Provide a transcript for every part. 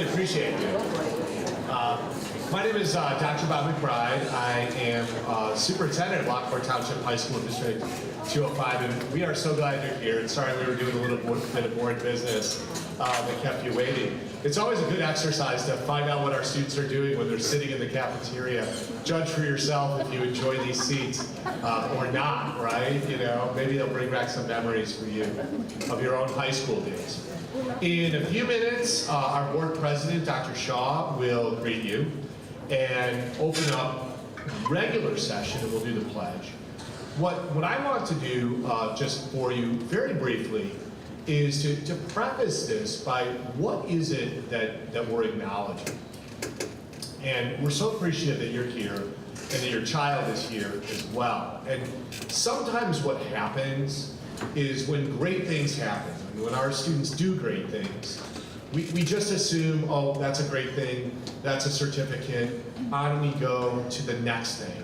really appreciate you. My name is Dr. Bob McBride. I am Superintendent of Lockport Township High School District 205, and we are so glad you're here. And sorry we were doing a little bit of boring business that kept you waiting. It's always a good exercise to find out what our students are doing when they're sitting in the cafeteria. Judge for yourself if you enjoy these seats or not, right? You know, maybe they'll bring back some memories for you of your own high school days. In a few minutes, our board president, Dr. Shaw, will greet you and open up regular session, and we'll do the pledge. What I want to do, just for you very briefly, is to preface this by what is it that we're acknowledging. And we're so appreciative that you're here and that your child is here as well. And sometimes what happens is when great things happen, when our students do great things, we just assume, oh, that's a great thing, that's a certificate, on we go to the next thing.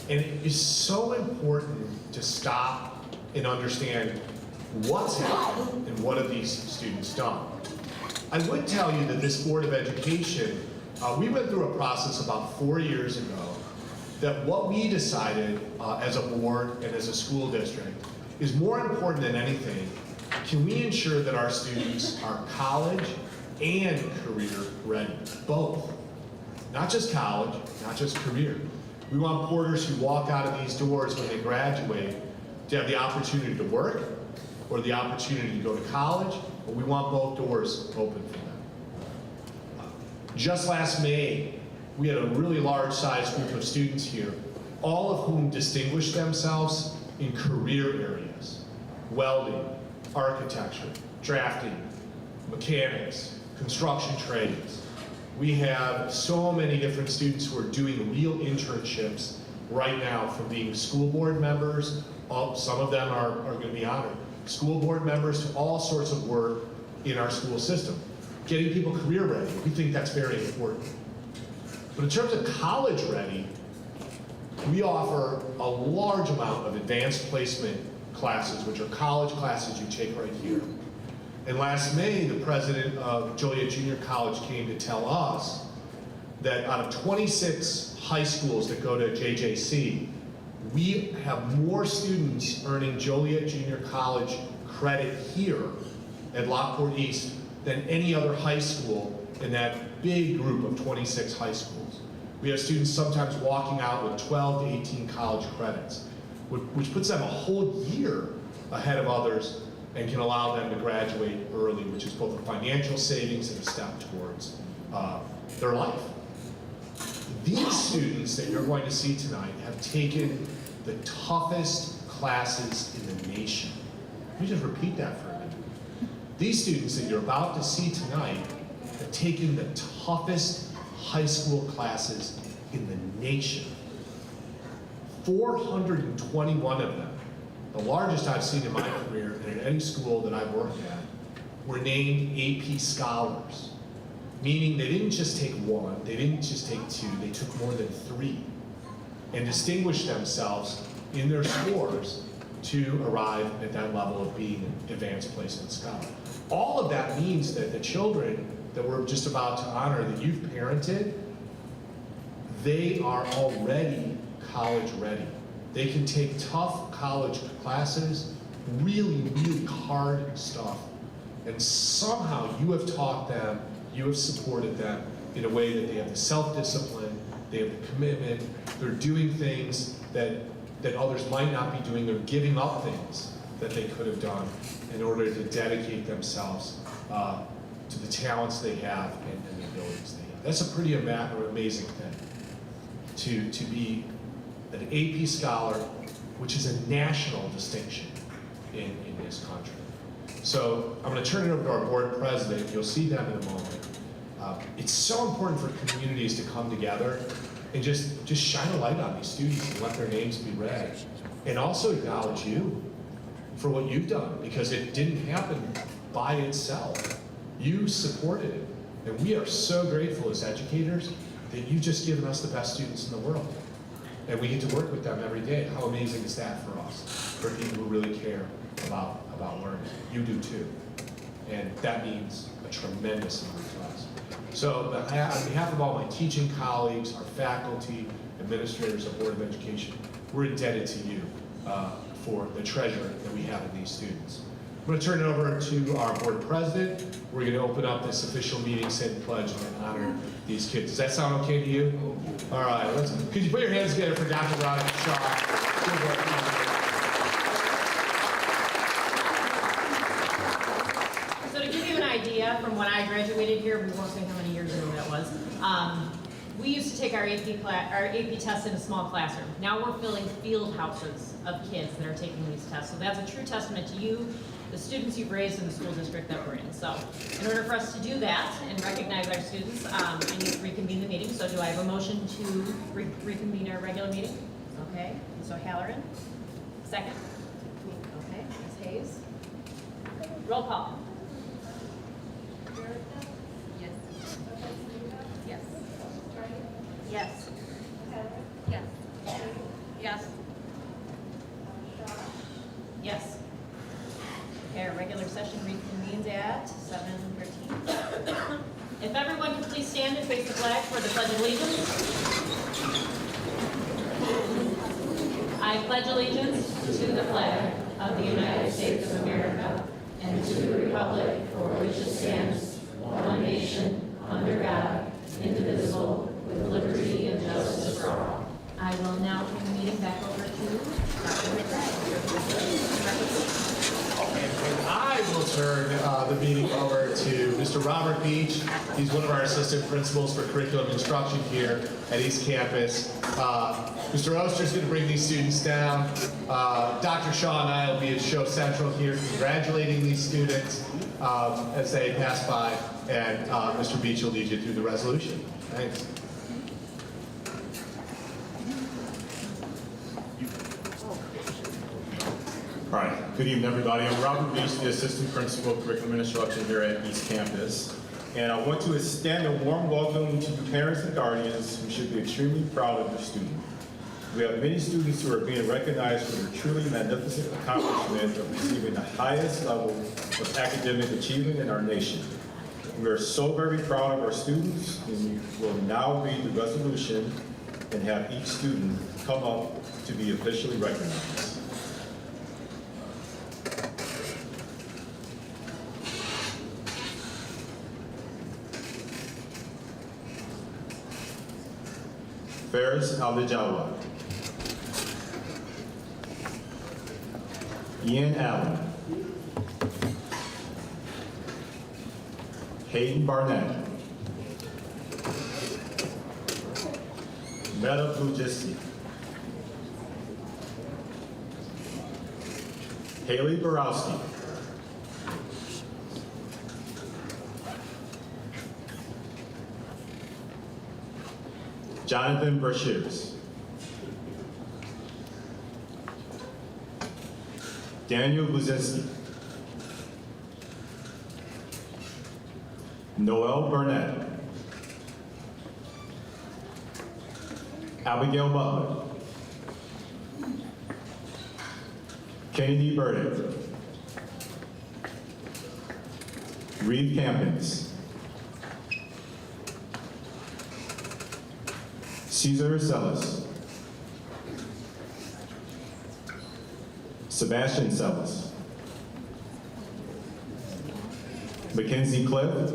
And it is so important to stop and understand what's happened and what have these students done. I would tell you that this Board of Education, we went through a process about 4 years ago that what we decided as a board and as a school district is more important than anything. Can we ensure that our students are college and career ready? Both. Not just college, not just career. We want porters who walk out of these doors when they graduate to have the opportunity to work or the opportunity to go to college, but we want both doors open for them. Just last May, we had a really large-sized group of students here, all of whom distinguished themselves in career areas: welding, architecture, drafting, mechanics, construction trades. We have so many different students who are doing real internships right now, from being school board members, some of them are going to be honored, school board members, to all sorts of work in our school system. Getting people career ready, we think that's very important. But in terms of college ready, we offer a large amount of advanced placement classes, which are college classes you take right here. And last May, the president of Joliet Junior College came to tell us that out of 26 high schools that go to JJC, we have more students earning Joliet Junior College credit here at Lockport East than any other high school in that big group of 26 high schools. We have students sometimes walking out with 12 to 18 college credits, which puts them a whole year ahead of others and can allow them to graduate early, which is both a financial savings and a step towards their life. These students that you're going to see tonight have taken the toughest classes in the nation. Let me just repeat that for a minute. These students that you're about to see tonight have taken the toughest high school classes in the nation. 421 of them, the largest I've seen in my career and in any school that I've worked at, were named AP Scholars, meaning they didn't just take one, they didn't just take two, they took more than 3 and distinguished themselves in their scores to arrive at that level of being an advanced placement scholar. All of that means that the children that we're just about to honor, that you've parented, they are already college ready. They can take tough college classes, really, really hard stuff, and somehow you have taught them, you have supported them in a way that they have the self-discipline, they have the commitment, they're doing things that others might not be doing, they're giving up things that they could have done in order to dedicate themselves to the talents they have and the abilities they have. That's a pretty amazing thing, to be an AP Scholar, which is a national distinction in this country. So I'm going to turn it over to our board president. You'll see them in a moment. It's so important for communities to come together and just shine a light on these students and let their names be read. And also acknowledge you for what you've done, because it didn't happen by itself. You supported it. And we are so grateful as educators that you've just given us the best students in the world. And we get to work with them every day. How amazing is that for us, for people who really care about learning? You do too. And that means a tremendous amount to us. So on behalf of all my teaching colleagues, our faculty, administrators, our Board of Education, we're indebted to you for the treasure that we have in these students. I'm going to turn it over to our board president. We're going to open up this official meeting, say the pledge, and honor these kids. Does that sound okay to you? All right. Could you put your hands together for Dr. Veronica Shaw? So to give you an idea, from when I graduated here, we won't say how many years ago that was. We used to take our AP tests in a small classroom. Now we're filling field houses of kids that are taking these tests. So that's a true testament to you, the students you've raised in the school district that we're in. So in order for us to do that and recognize our students, I need to reconvene the meeting. So do I have a motion to reconvene our regular meeting? Okay, so Halloran, second. Okay, Ms. Hayes. Roll call. Yes. Yes. Yes. Yes. Yes. Yes. Okay, our regular session reconvenes at 7:13. If everyone could please stand and face the flag for the Pledge of Allegiance. I pledge allegiance to the flag of the United States of America and to the republic for which it stands, one nation, under God, indivisible, with liberty and justice for all. I will now turn the meeting back over to Dr. McBride. And I will turn the meeting over to Mr. Robert Beach. He's one of our assistant principals for curriculum instruction here at East Campus. Mr. Oster's going to bring these students down. Dr. Shaw and I will be at Show Central here congratulating these students as they pass by, and Mr. Beach will lead you through the resolution. Thanks. All right, good evening, everybody. I'm Robert Beach, the Assistant Principal of Curriculum and Instruction here at East Campus. And I want to extend a warm welcome to the parents and guardians who should be extremely proud of their student. We have many students who are being recognized for their truly magnificent accomplishment of receiving the highest level of academic achievement in our nation. We are so very proud of our students, and we will now read the resolution and have each student come up to be officially recognized. Ferris Al-Jawa, Ian Allen, Hayden Barnett, Meta Bujiski, Haley Borowski, Jonathan Brashears, Daniel Buzinski, Noel Burnett, Abigail Butler, Kennedy Burdick, Reed Campins, Cesar Celis, Sebastian Celis, Mackenzie Cliff,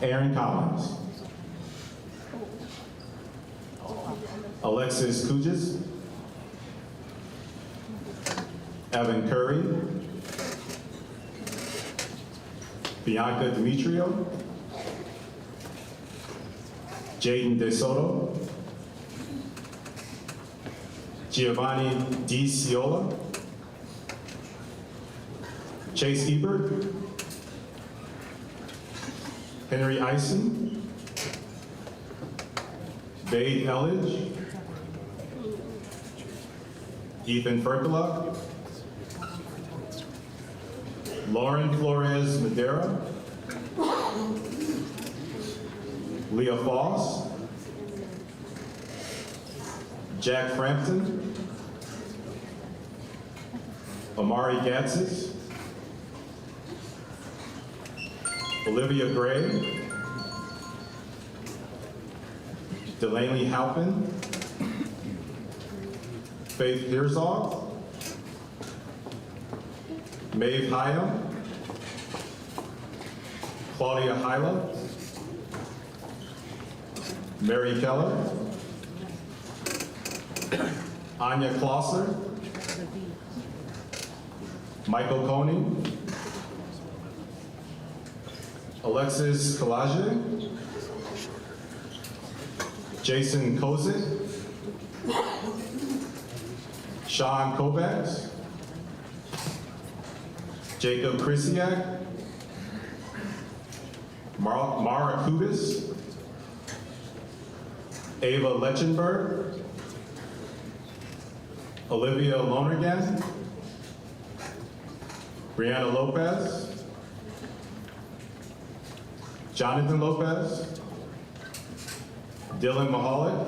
Aaron Collins, Alexis Kugis, Evan Curry, Bianca Demetrio, Jaden De Soto, Giovanni Di Ciola, Chase Ebert, Henry Ison, Bade Elledge, Ethan Ferkala, Lauren Flores Madera, Leah Foss, Jack Frampton, Amari Gatsis, Olivia Gray, Delaney Halpin, Faith Herzog, Maeve Hyam, Claudia Hyla, Mary Keller, Anya Klosser, Michael Koenig, Alexis Kalaje, Jason Kozik, Sean Kovacs, Jacob Krisiak, Mara Kubis, Ava Lechenberg, Olivia Lonergan, Brianna Lopez, Jonathan Lopez, Dylan Mahalik,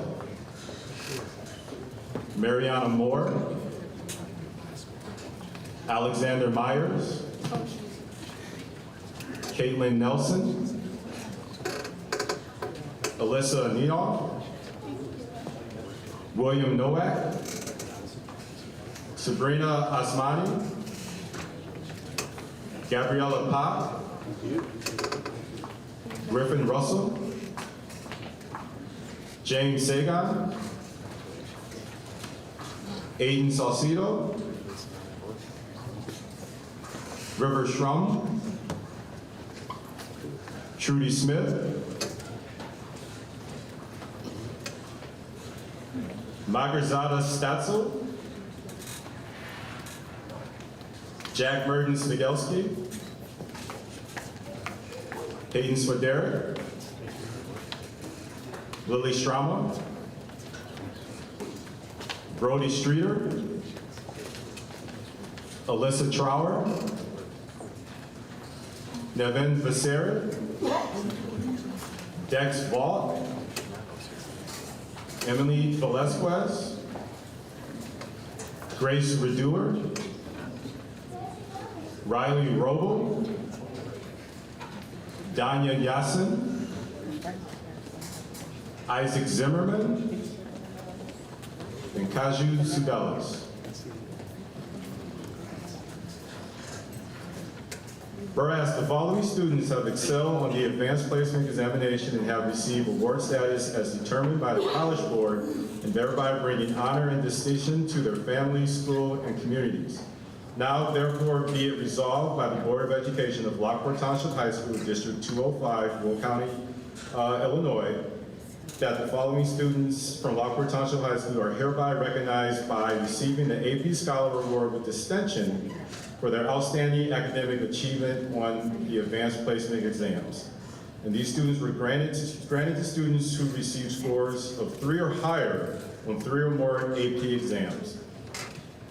Mariana Moore, Alexander Myers, Caitlin Nelson, Alyssa Neoff, William Nowak, Sabrina Asmani, Gabriella Pop, Griffin Russell, James Sagan, Aiden Saucedo, River Shrum, Trudy Smith, Magrzata Statzel, Jack Merton Smigelski, Hayden Swederick, Lily Strama, Brody Streeter, Alyssa Trower, Nevin Vasera, Dex Vaught, Emily Velasquez, Grace Redoer, Riley Robo, Danya Yassin, Isaac Zimmerman, and Kaju Subelis. Whereas the following students have excelled on the advanced placement examination and have received award status as determined by the College Board, and thereby bringing honor and distinction to their families, school, and communities. Now, therefore, be it resolved by the Board of Education of Lockport Township High School, District 205, Will County, Illinois, that the following students from Lockport Township High School are hereby recognized by receiving the AP Scholar Award with distinction for their outstanding academic achievement on the advanced placement exams. And these students were granted to students who received scores of 3 or higher on 3 or more AP exams.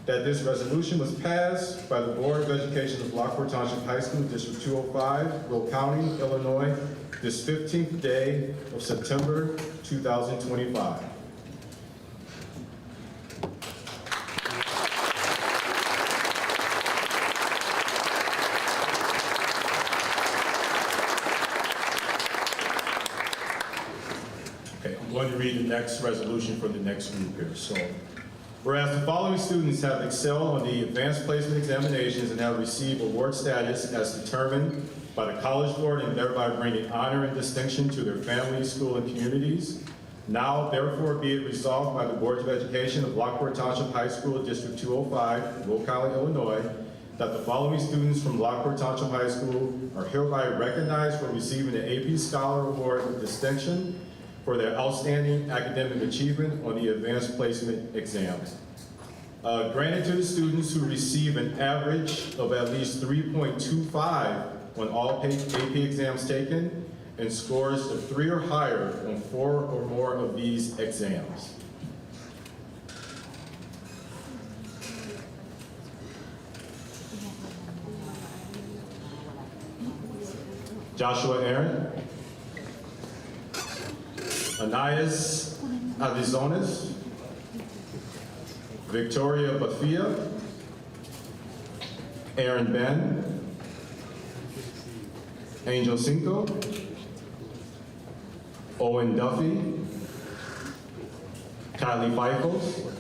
That this resolution was passed by the Board of Education of Lockport Township High School, District 205, Will County, Illinois, this 15th day of September 2025. Okay, I'm going to read the next resolution for the next group here. So, whereas the following students have excelled on the advanced placement examinations and have received award status as determined by the College Board, and thereby bringing honor and distinction to their families, school, and communities. Now, therefore, be it resolved by the Board of Education of Lockport Township High School, District 205, Will County, Illinois, that the following students from Lockport Township High School are hereby recognized for receiving the AP Scholar Award with distinction for their outstanding academic achievement on the advanced placement exams. Granted to the students who receive an average of at least 3.25 on all AP exams taken, and scores of 3 or higher on 4 or more of these exams. Joshua Aaron, Anais Avizones, Victoria Bafia, Aaron Ben, Angel Cinco, Owen Duffy, Kylie Feifels,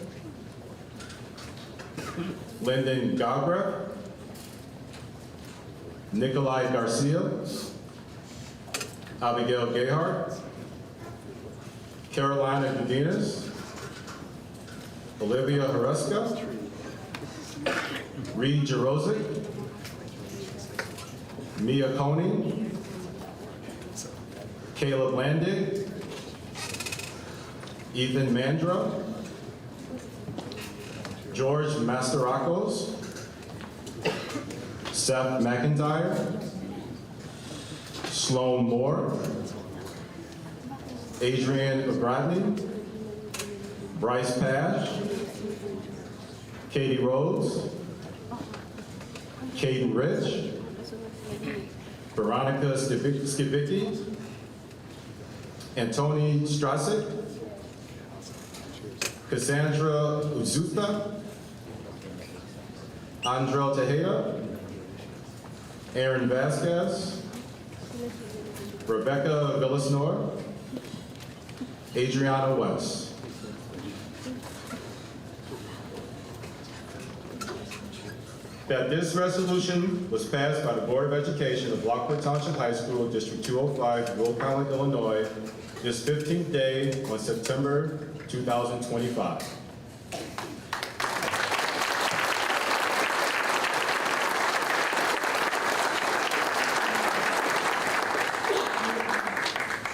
Lyndon Gabra, Nikolai Garcia, Abigail Gayhart, Carolina Gudinas, Olivia Haruska, Reed Jarozic, Mia Coney, Caleb Landig, Ethan Mandra, George Masterakos, Seth McIntyre, Sloan Moore, Adrian O'Bradley, Bryce Pash, Katie Rhodes, Caden Rich, Veronica Skibicki, Antoni Strasic, Cassandra Uzuta, Andrel Tejeda, Aaron Vasquez, Rebecca Villasnor, Adriana West. That this resolution was passed by the Board of Education of Lockport Township High School, District 205, Will County, Illinois, this 15th day on September 2025.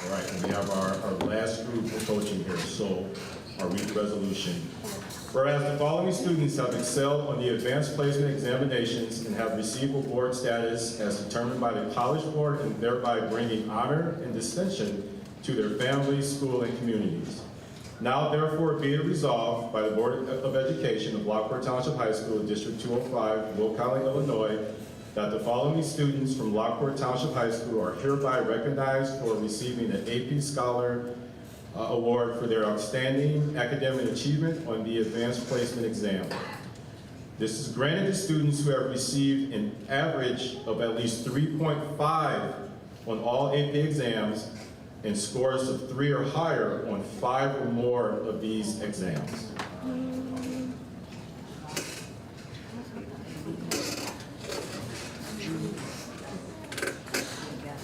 All right, and we have our last group of coaching here, so I'll read the resolution. Whereas the following students have excelled on the advanced placement examinations and have received award status as determined by the College Board and thereby bringing honor and distinction to their families, school, and communities. Now therefore be it resolved by the Board of Education of Lockport Township High School, District 205, Will County, Illinois, that the following students from Lockport Township High School are hereby recognized for receiving an AP Scholar Award for their outstanding academic achievement on the advanced placement exam. This is granted to students who have received an average of at least 3.5 on all AP exams and scores of 3 or higher on 5 or more of these exams.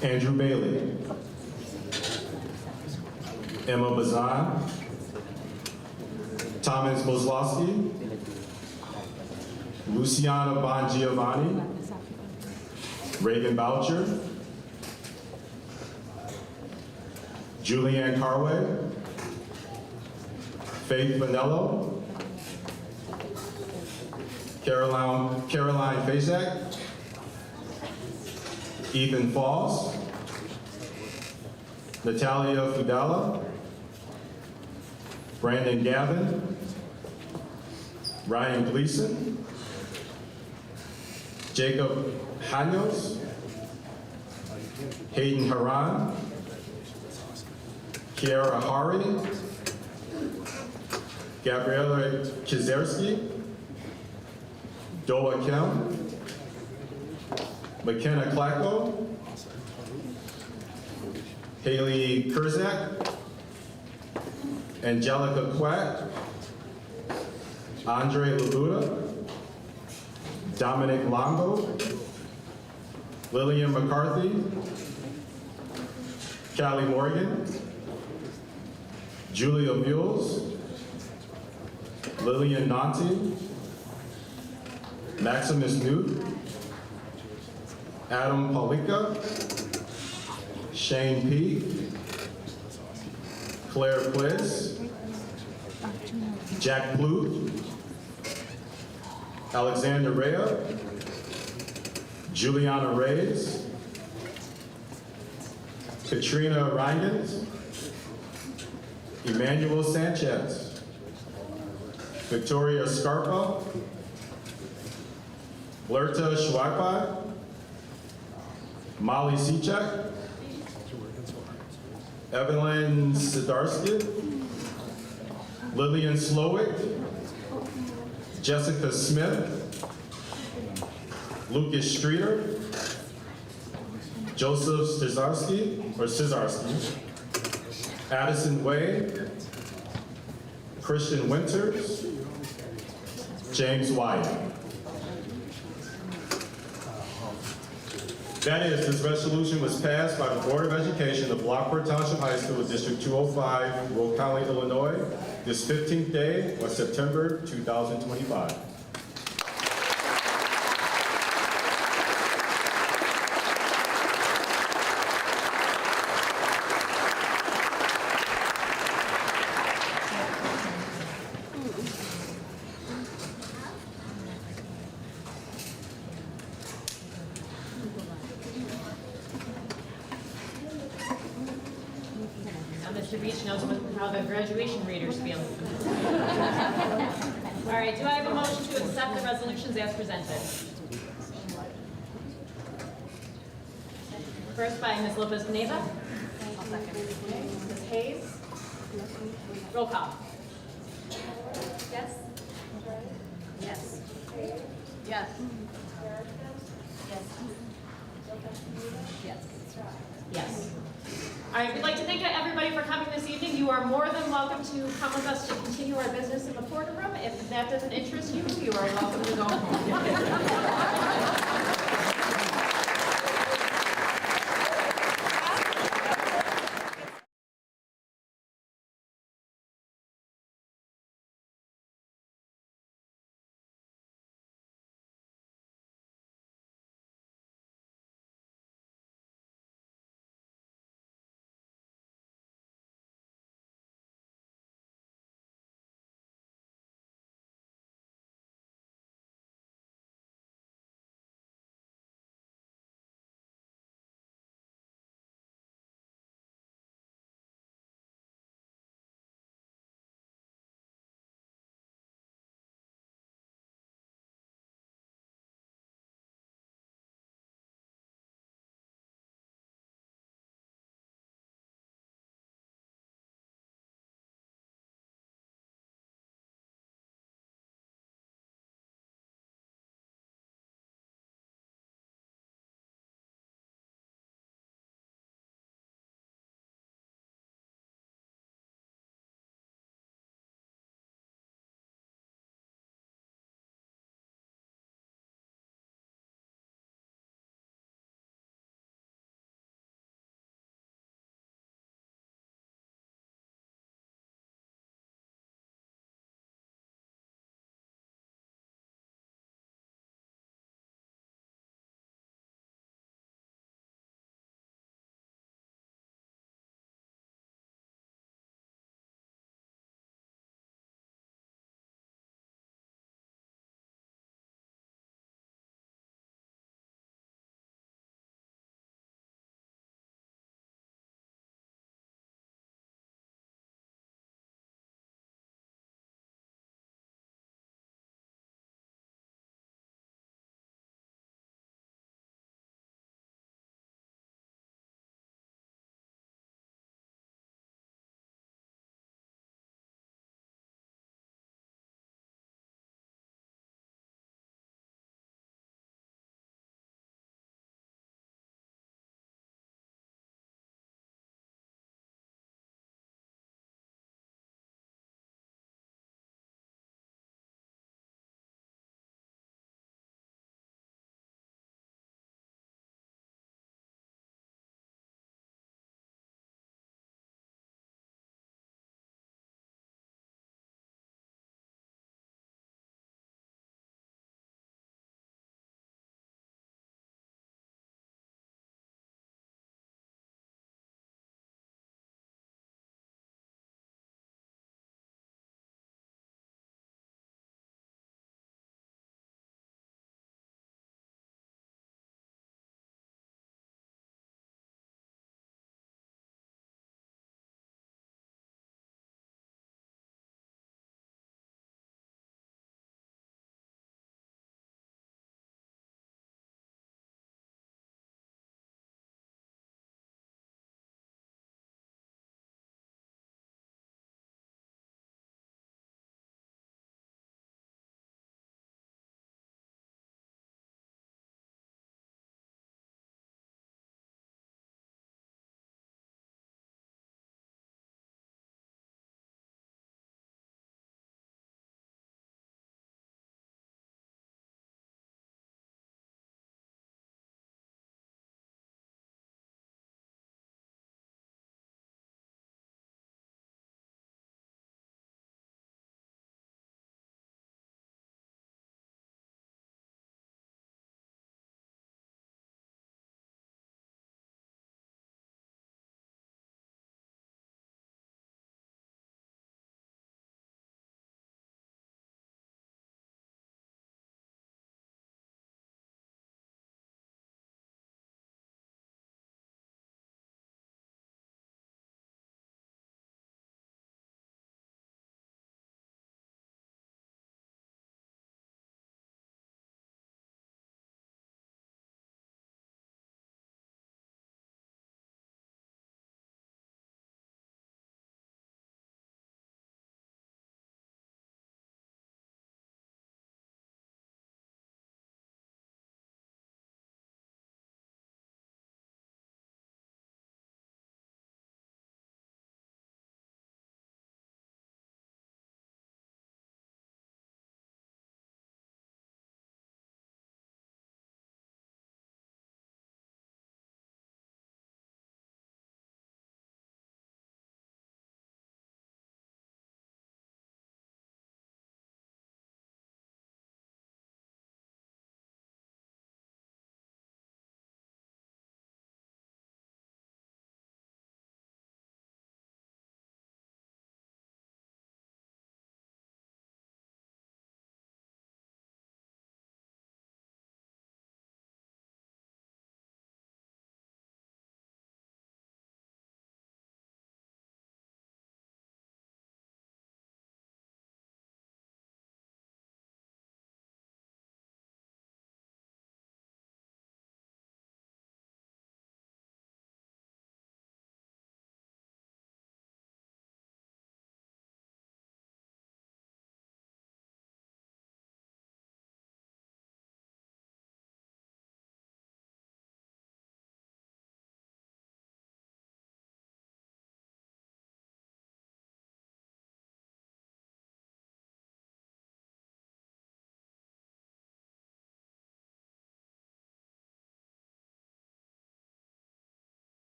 Andrew Bailey, Emma Bazan, Thomas Boslowski, Luciana Bongiovanni, Reagan Boucher, Julianne Carway, Faith Vanello, Caroline Fazak, Ethan Foss, Natalia Fudala, Brandon Gavin, Ryan Gleason, Jacob Hanyos, Hayden Haran, Kiara Hari, Gabriela Kizerski, Doa Kim, McKenna Klacko, Haley Kurzak, Angelica Quack, Andre Labuda, Dominic Longo, Lillian McCarthy, Callie Morgan, Julia Mules, Lillian Nanti, Maximus Newt, Adam Palika, Shane P., Claire Pliss, Jack Pluth, Alexander Rea, Juliana Reyes, Katrina Reingans, Emmanuel Sanchez, Victoria Scarpa, Lerta Schweipai, Molly Sechek, Evelyn Sidarsky, Lillian Slowick, Jessica Smith, Lucas Streeter, Joseph Cesarski, Addison Way, Christian Winters, James Wyatt. That is, this resolution was passed by the Board of Education of Lockport Township High School, District 205, Will County, Illinois, this 15th day of September 2025. Now Mr. Beach knows how the graduation readers feel. All right, do I have a motion to accept the resolutions as presented? First by Ms. Lopez Neva. Ms. Hayes. Roll call. Yes. Yes. Yes. Yes. Yes. All right, we'd like to thank everybody for coming this evening. You are more than welcome to come with us to continue our business in the porter room. If that doesn't interest you, you are welcome to go home.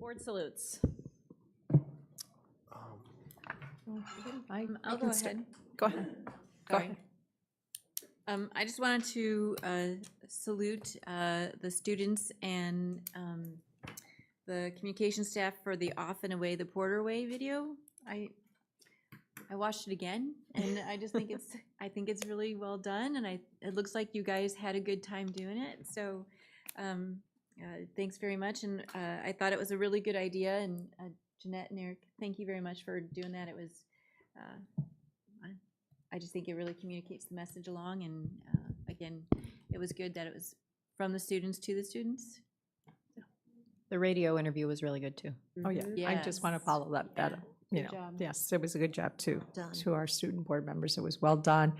Board salutes. I'll go ahead. Go ahead. Go Sorry. ahead. I just wanted to salute the students and the communication staff for the Off and Away the Porter Way video. I watched it again, and I just think it's really well done, and it looks like you guys had a good time doing it. So thanks very much, and I thought it was a really good idea. And Jeanette and Eric, thank you very much for doing that. It was I just think it really communicates the message along, and again, it was good that it was from the students to the students. The radio interview was really good too. Oh, yeah. I just want to Yes. follow that, you Good know, job. yes, it was a good job too. Done. To our student board members, it was well done.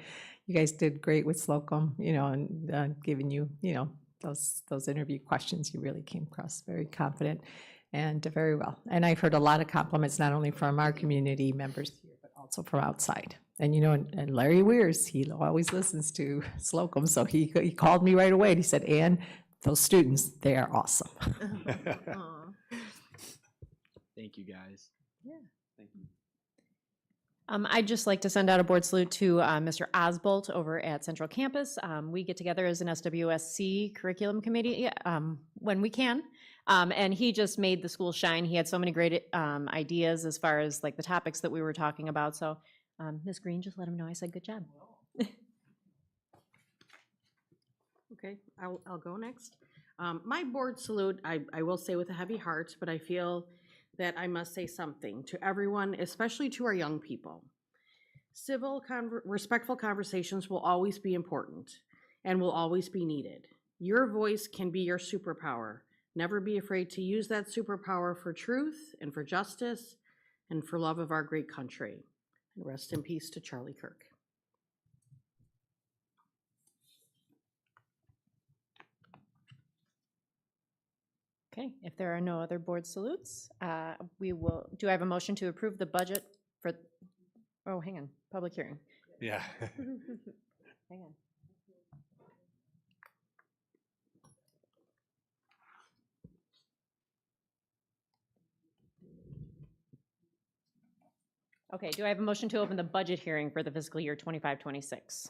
You guys did great with Slocum, you know, and giving you, you know, those interview questions, you really came across very confident and very well. And I've heard a lot of compliments, not only from our community members here, but also from outside. And, you know, and Larry Weirs, he always listens to Slocum, so he called me right away and he said, Ann, those students, they are awesome. Thank you, guys. Thank you. I'd just like to send out a board salute to Mr. Osbolt over at Central Campus. We get together as an SWSC curriculum committee when we can, and he just made the school shine. He had so many great ideas as far as like the topics that we were talking about. So, Ms. Green, just let him know I said good job. Okay, I'll go next. My board salute, I will say with a heavy heart, but I feel that I must say something to everyone, especially to our young people. Respectful conversations will always be important and will always be needed. Your voice can be your superpower. Never be afraid to use that superpower for truth and for justice and for love of our great country. And rest in peace to Charlie Kirk. Okay, if there are no other board salutes, do I have a motion to approve the budget for, oh, hang on, public hearing. Yeah. Hang on. Okay, do I have a motion to open the budget hearing for the fiscal year 25-26?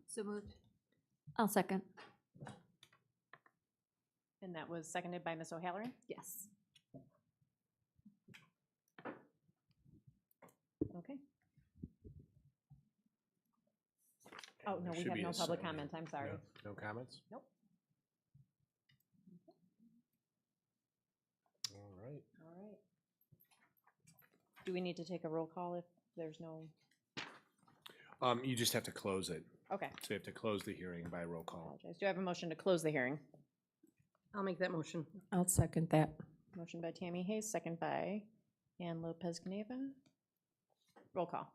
So moved. I'll second. And that was seconded by Ms. O'Halloran? Yes. Okay. Oh, no, we Should have be no a public sign. comment, I'm sorry. No comments? Nope. All right. All right. Do we need to take a roll call if there's no, You just have to close it. okay, So you have to close the hearing by roll call. apologize. Do I have a motion to close the hearing? I'll make that motion. I'll second that. Motion by Tammy Hayes, second by Ann Lopez Caneva. Roll call.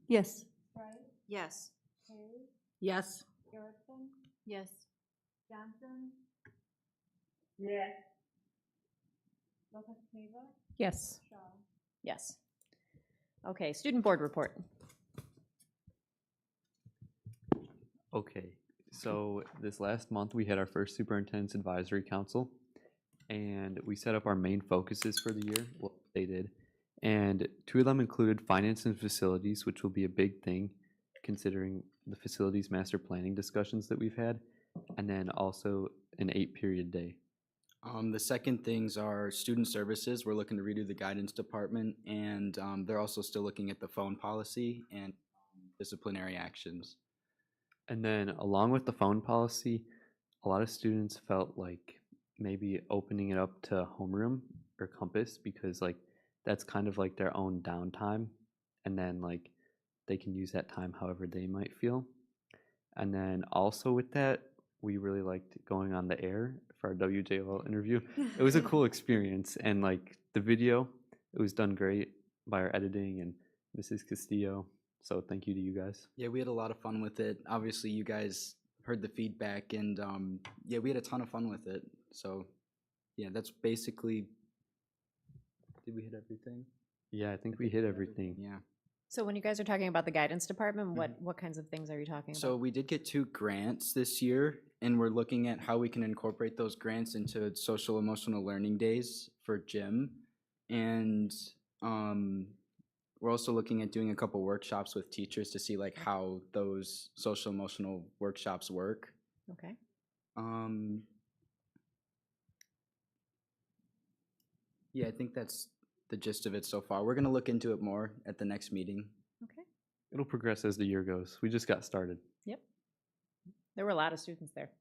Yes. Yes. Yes. Yes. Yes. Yes. Okay, student board report. Okay, so this last month we had our first Superintendent's Advisory Council, and we set up our main focuses for the year, what they did. And two of them included finance and facilities, which will be a big thing considering the facilities master planning discussions that we've had, and then also an 8-period day. The second things are student services. We're looking to redo the guidance department, and they're also still looking at the phone policy and disciplinary actions. And then along with the phone policy, a lot of students felt like maybe opening it up to homeroom or Compass, because like that's kind of like their own downtime, and then like they can use that time however they might feel. And then also with that, we really liked going on the air for our WJL interview. It was a cool experience, and like the video, it was done great by our editing and Mrs. Castillo. So thank you to you guys. Yeah, we had a lot of fun with it. Obviously, you guys heard the feedback, and yeah, we had a ton of fun with it. So yeah, that's basically. Did we hit everything? Yeah, I think we hit everything. Yeah. So when you guys are talking about the guidance department, what kinds of things are you talking about? So we did get 2 grants this year, and we're looking at how we can incorporate those grants into social emotional learning days for gym. And we're also looking at doing a couple workshops with teachers to see like how those social emotional workshops work. Okay. Yeah, I think that's the gist of it so far. We're gonna look into it more at the next meeting. Okay. It'll progress as the year goes. We just got started. Yep. There were a lot of students there.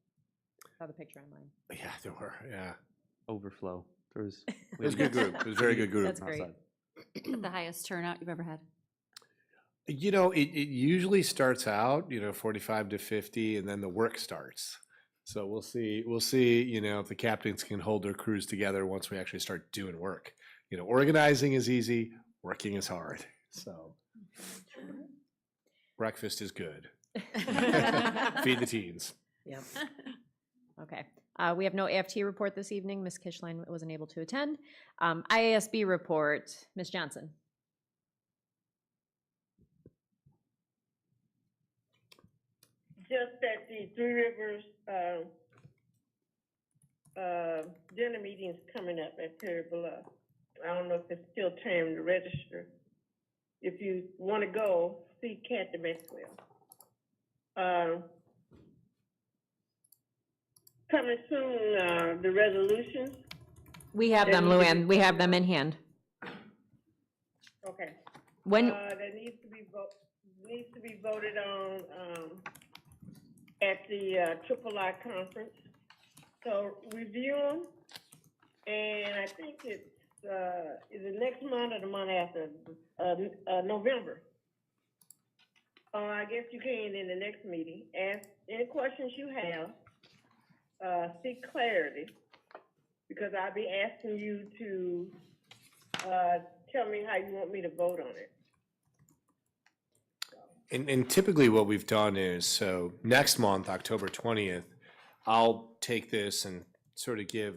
Saw the picture online. Yeah, there were, yeah. Overflow. There was. It was a good group. It was a very good group. That's great. The highest turnout you've ever had. You know, it usually starts out, 45 to 50, and then the work starts. So we'll see, if the captains can hold their crews together once we actually start doing work. Organizing is easy, working is hard. So breakfast is good. Feed the teens. Yep. Okay. We have no AFT report this evening. Ms. Kishline wasn't able to attend. IASB report, Ms. Johnson. Just that the Three Rivers dinner meeting's coming up at Perry Bluff. I don't know if it's still time to register. If you want to go, see Kathy Maxwell. Coming soon, the resolutions. We have them, Luann. We have them in hand. Okay. When, That needs to be voted on at the III conference. So review them, and I think it's is it next month or the month after? November. I guess you can in the next meeting. Ask any questions you have. Seek clarity, because I'll be asking you to tell me how you want me to vote on it. And typically what we've done is, so next month, October 20th, I'll take this and sort of give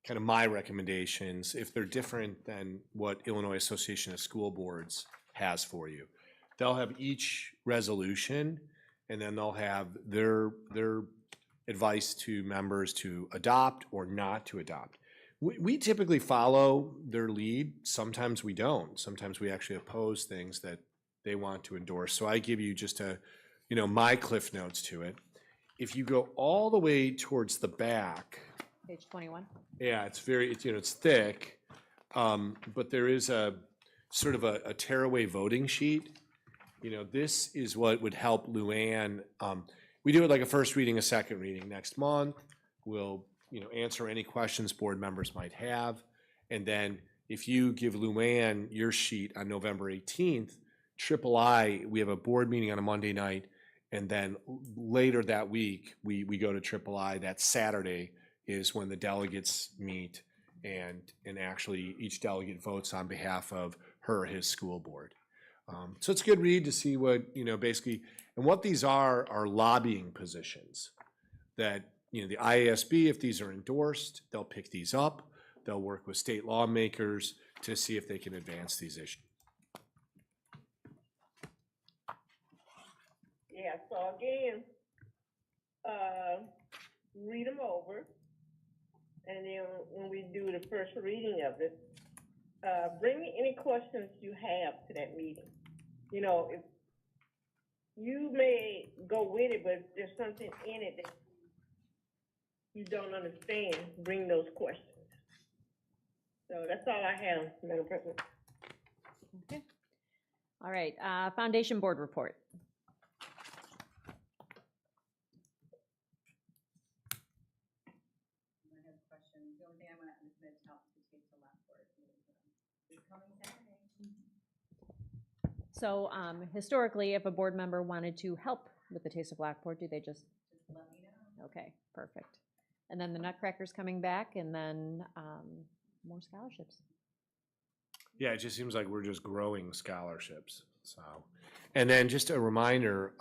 kind of my recommendations, if they're different than what Illinois Association of School Boards has for you. They'll have each resolution, and then they'll have their advice to members to adopt or not to adopt. We typically follow their lead. Sometimes we don't. Sometimes we actually oppose things that they want to endorse. So I give you just my cliff notes to it. If you go all the way towards the back, page 21. yeah, it's thick, but there is a sort of a tearaway voting sheet. This is what would help Luann. We do it like a first reading, a second reading. Next month, we'll answer any questions board members might have, and then if you give Luann your sheet on November 18th, III, we have a board meeting on a Monday night, and then later that week, we go to III. That Saturday is when the delegates meet, and actually each delegate votes on behalf of her or his school board. So it's a good read to see what, basically, and what these are lobbying positions that, the IASB, if these are endorsed, they'll pick these up. They'll work with state lawmakers to see if they can advance these issues. Yeah, so again, read them over, and then when we do the first reading of it, bring me any questions you have to that meeting. If you may go with it, but if there's something in it that you don't understand, bring those questions. So that's all I have, Madam President. Okay. All right, Foundation Board report. So historically, if a board member wanted to help with the Taste of Lockport, do they just let me know? Okay, perfect. And then the Nutcracker's coming back, and then more scholarships. Yeah, it just seems like we're just growing scholarships. So, and then just a reminder,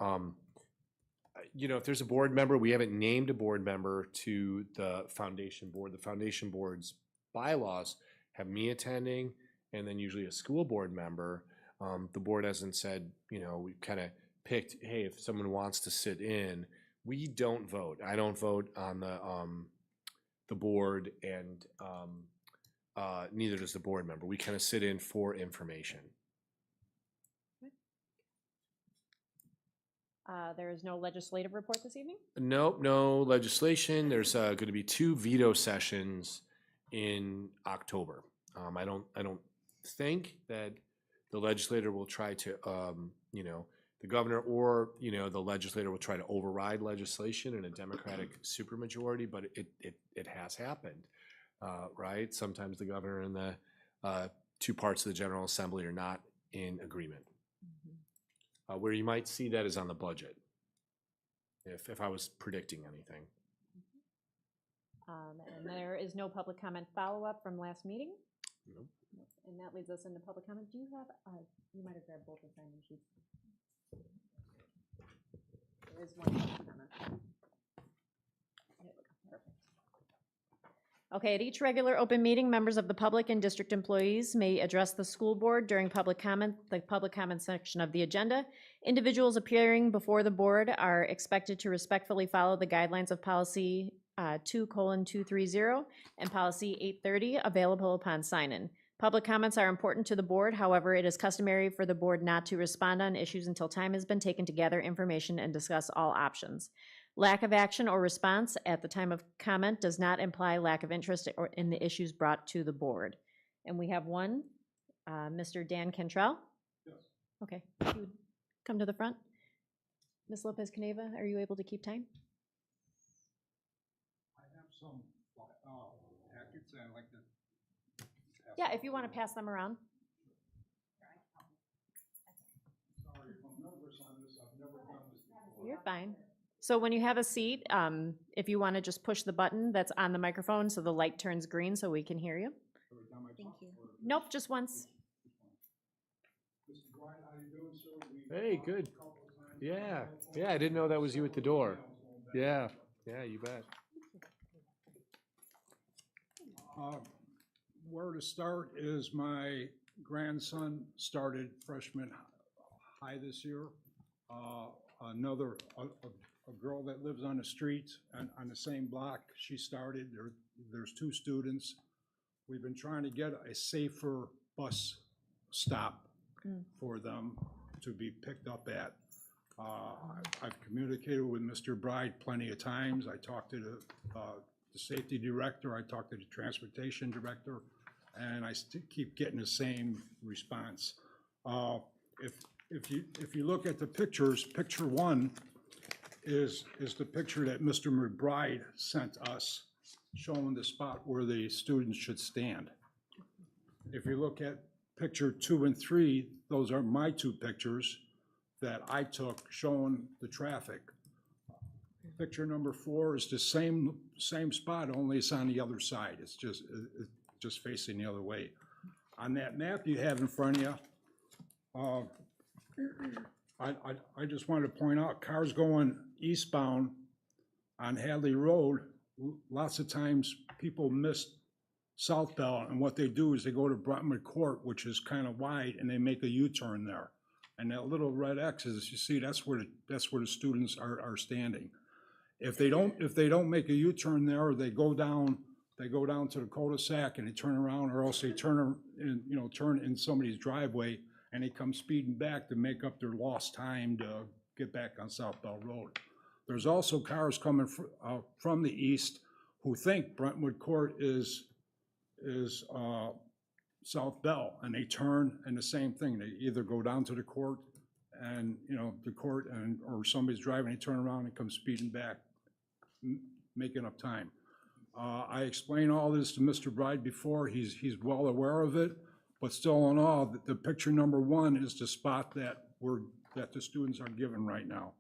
if there's a board member, we haven't named a board member to the foundation board. The foundation board's bylaws have me attending, and then usually a school board member. The board hasn't said, we kind of picked, hey, if someone wants to sit in, we don't vote. I don't vote on the board, and neither does the board member. We kind of sit in for information. There is no legislative report this evening? Nope, no legislation. There's going to be 2 veto sessions in October. I don't think that the legislator will try to, the governor or, the legislator will try to override legislation in a Democratic supermajority, but it has happened, right? Sometimes the governor and the 2 parts of the General Assembly are not in agreement. Where you might see that is on the budget, if I was predicting anything. And there is no public comment follow-up from last meeting? Nope. And that leads us into public comment. Do you have, you might have grabbed both assignment sheets. There is one public comment. There we go. Perfect. Okay, at each regular open meeting, members of the public and district employees may address the school board during public comment, the public comment section of the agenda. Individuals appearing before the board are expected to respectfully follow the guidelines of policy 2:230 and policy 830, available upon sign-in. Public comments are important to the board. However, it is customary for the board not to respond on issues until time has been taken to gather information and discuss all options. Lack of action or response at the time of comment does not imply lack of interest or in the issues brought to the board. And we have one, Mr. Dan Cantrell. Yes. Okay, if you would come to the front. Ms. Lopez Caneva, are you able to keep time? I have some packets I'd like to. Yeah, if you want to pass them around. Sorry if I'm nervous on this. I've never done this before. You're fine. So when you have a seat, if you want to just push the button that's on the microphone so the light turns green so we can hear you. Thank you. Nope, just once. Mr. Brian, how you doing, sir? Hey, good. Yeah, I didn't know that was you at the door. Yeah, you bet. Where to start is my grandson started freshman high this year. A girl that lives on the street on the same block, she started. There's 2 students. We've been trying to get a safer bus stop for them to be picked up at. I've communicated with Mr. Bride plenty of times. I talked to the safety director, I talked to the transportation director, and I keep getting the same response. If you look at the pictures, picture 1 is the picture that Mr. McBride sent us, showing the spot where the students should stand. If you look at picture 2 and 3, those are my 2 pictures that I took showing the traffic. Picture number 4 is the same spot, only it's on the other side. It's just facing the other way. On that map you have in front of you, I just wanted to point out, cars going eastbound on Hadley Road, lots of times people miss South Bell, and what they do is they go to Brentwood Court, which is kind of wide, and they make a U-turn there. And that little red X is, you see, that's where the students are standing. If they don't make a U-turn there, they go down to the cul-de-sac and they turn around, or else they turn in somebody's driveway and they come speeding back to make up their lost time to get back on South Bell Road. There's also cars coming from the east who think Brentwood Court is South Bell, and they turn, and the same thing. They either go down to the court, and or somebody's driving, they turn around and come speeding back, making up time. I explained all this to Mr. Bride before. He's well aware of it, but still in all, the picture number 1 is the spot that the students are given right now.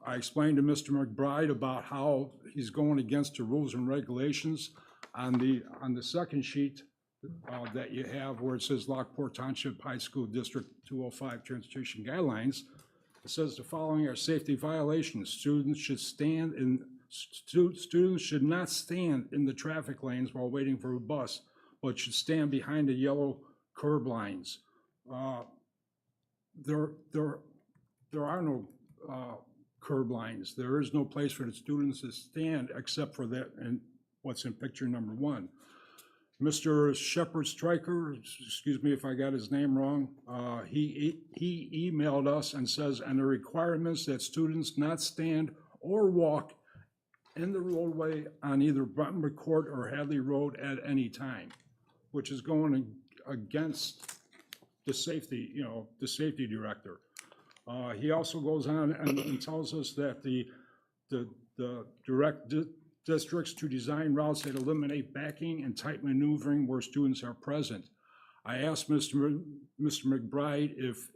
I explained to Mr. McBride about how he's going against the rules and regulations on the second sheet that you have, where it says Lockport Township High School District 205 Transportation Guidelines. It says the following are safety violations. Students should not stand in the traffic lanes while waiting for a bus, but should stand behind the yellow curb lines. There are no curb lines. There is no place for the students to stand except for that, and what's in picture number 1. Mr. Shepard Stryker, excuse me if I got his name wrong, he emailed us and says, and the requirements that students not stand or walk in the roadway on either Brentwood Court or Hadley Road at any time, which is going against the safety, the safety director. He also goes on and tells us that the districts to design routes that eliminate backing and tight maneuvering where students are present. I asked Mr. McBride if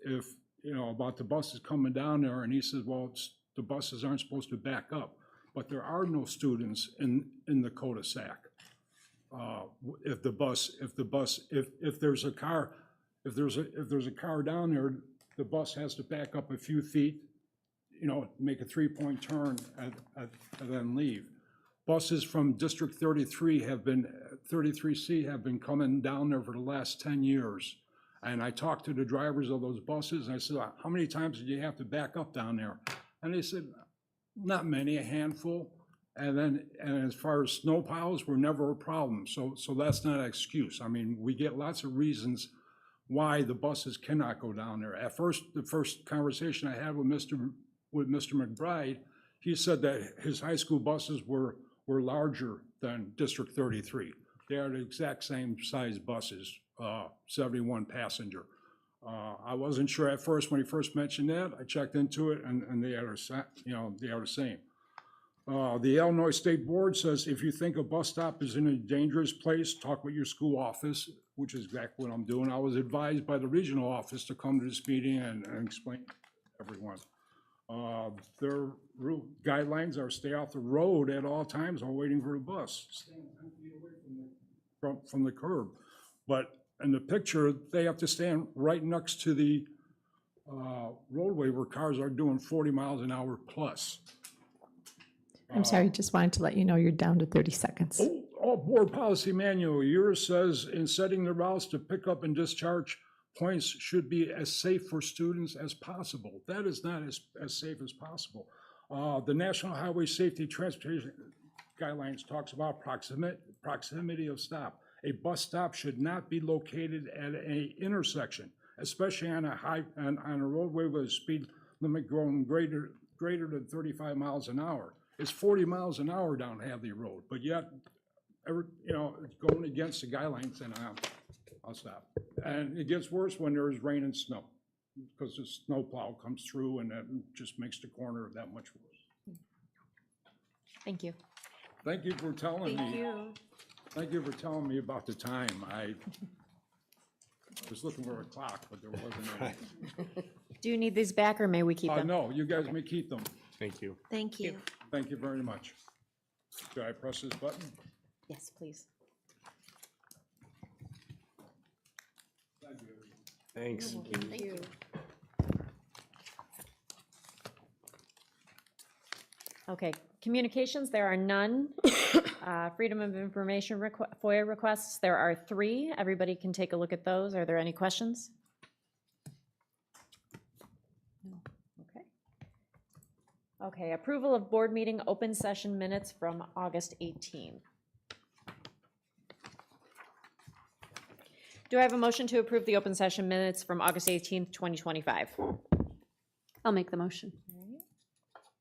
about the buses coming down there, and he said, well, the buses aren't supposed to back up, but there are no students in the cul-de-sac. If there's a car down there, the bus has to back up a few feet, make a 3-point turn and then leave. Buses from District 33C have been coming down there for the last 10 years. And I talked to the drivers of those buses and I said, how many times did you have to back up down there? And they said, not many, a handful. And as far as snow piles were never a problem. So that's not an excuse. I mean, we get lots of reasons why the buses cannot go down there. At first, the first conversation I had with Mr. McBride, he said that his high school buses were larger than District 33. They are the exact same size buses, 71 passenger. I wasn't sure at first when he first mentioned that. I checked into it, and they are, they are the same. The Illinois State Board says if you think a bus stop is in a dangerous place, talk with your school office, which is exactly what I'm doing. I was advised by the regional office to come to this meeting and explain to everyone. Their guidelines are stay off the road at all times while waiting for the bus. Stand 10 feet away from the curb. But in the picture, they have to stand right next to the roadway where cars are doing 40 miles an hour plus. I'm sorry, just wanted to let you know you're down to 30 seconds. Board policy manual, yours says in setting the routes to pick up and discharge points should be as safe for students as possible. That is not as safe as possible. The National Highway Safety Transportation Guidelines talks about proximity of stop. A bus stop should not be located at an intersection, especially on a roadway with a speed limit growing greater than 35 miles an hour. It's 40 miles an hour down Hadley Road, but yet, it's going against the guidelines, and I'll stop. And it gets worse when there's rain and snow, because the snow plow comes through and that just makes the corner that much worse. Thank you. Thank you for telling me. Thank you. Thank you for telling me about the time. I was looking for a clock, but there wasn't any. Do you need these back, or may we keep them? No, you guys may keep them. Thank you. Thank you. Thank you very much. Should I press this button? Yes, please. Thanks. Thank you. Okay, communications, there are none. Freedom of information FOIA requests, there are 3. Everybody can take a look at those. Are there any questions? No. Okay. Okay, approval of board meeting open session minutes from August 18th. Do I have a motion to approve the open session minutes from August 18th, 2025? I'll make the motion.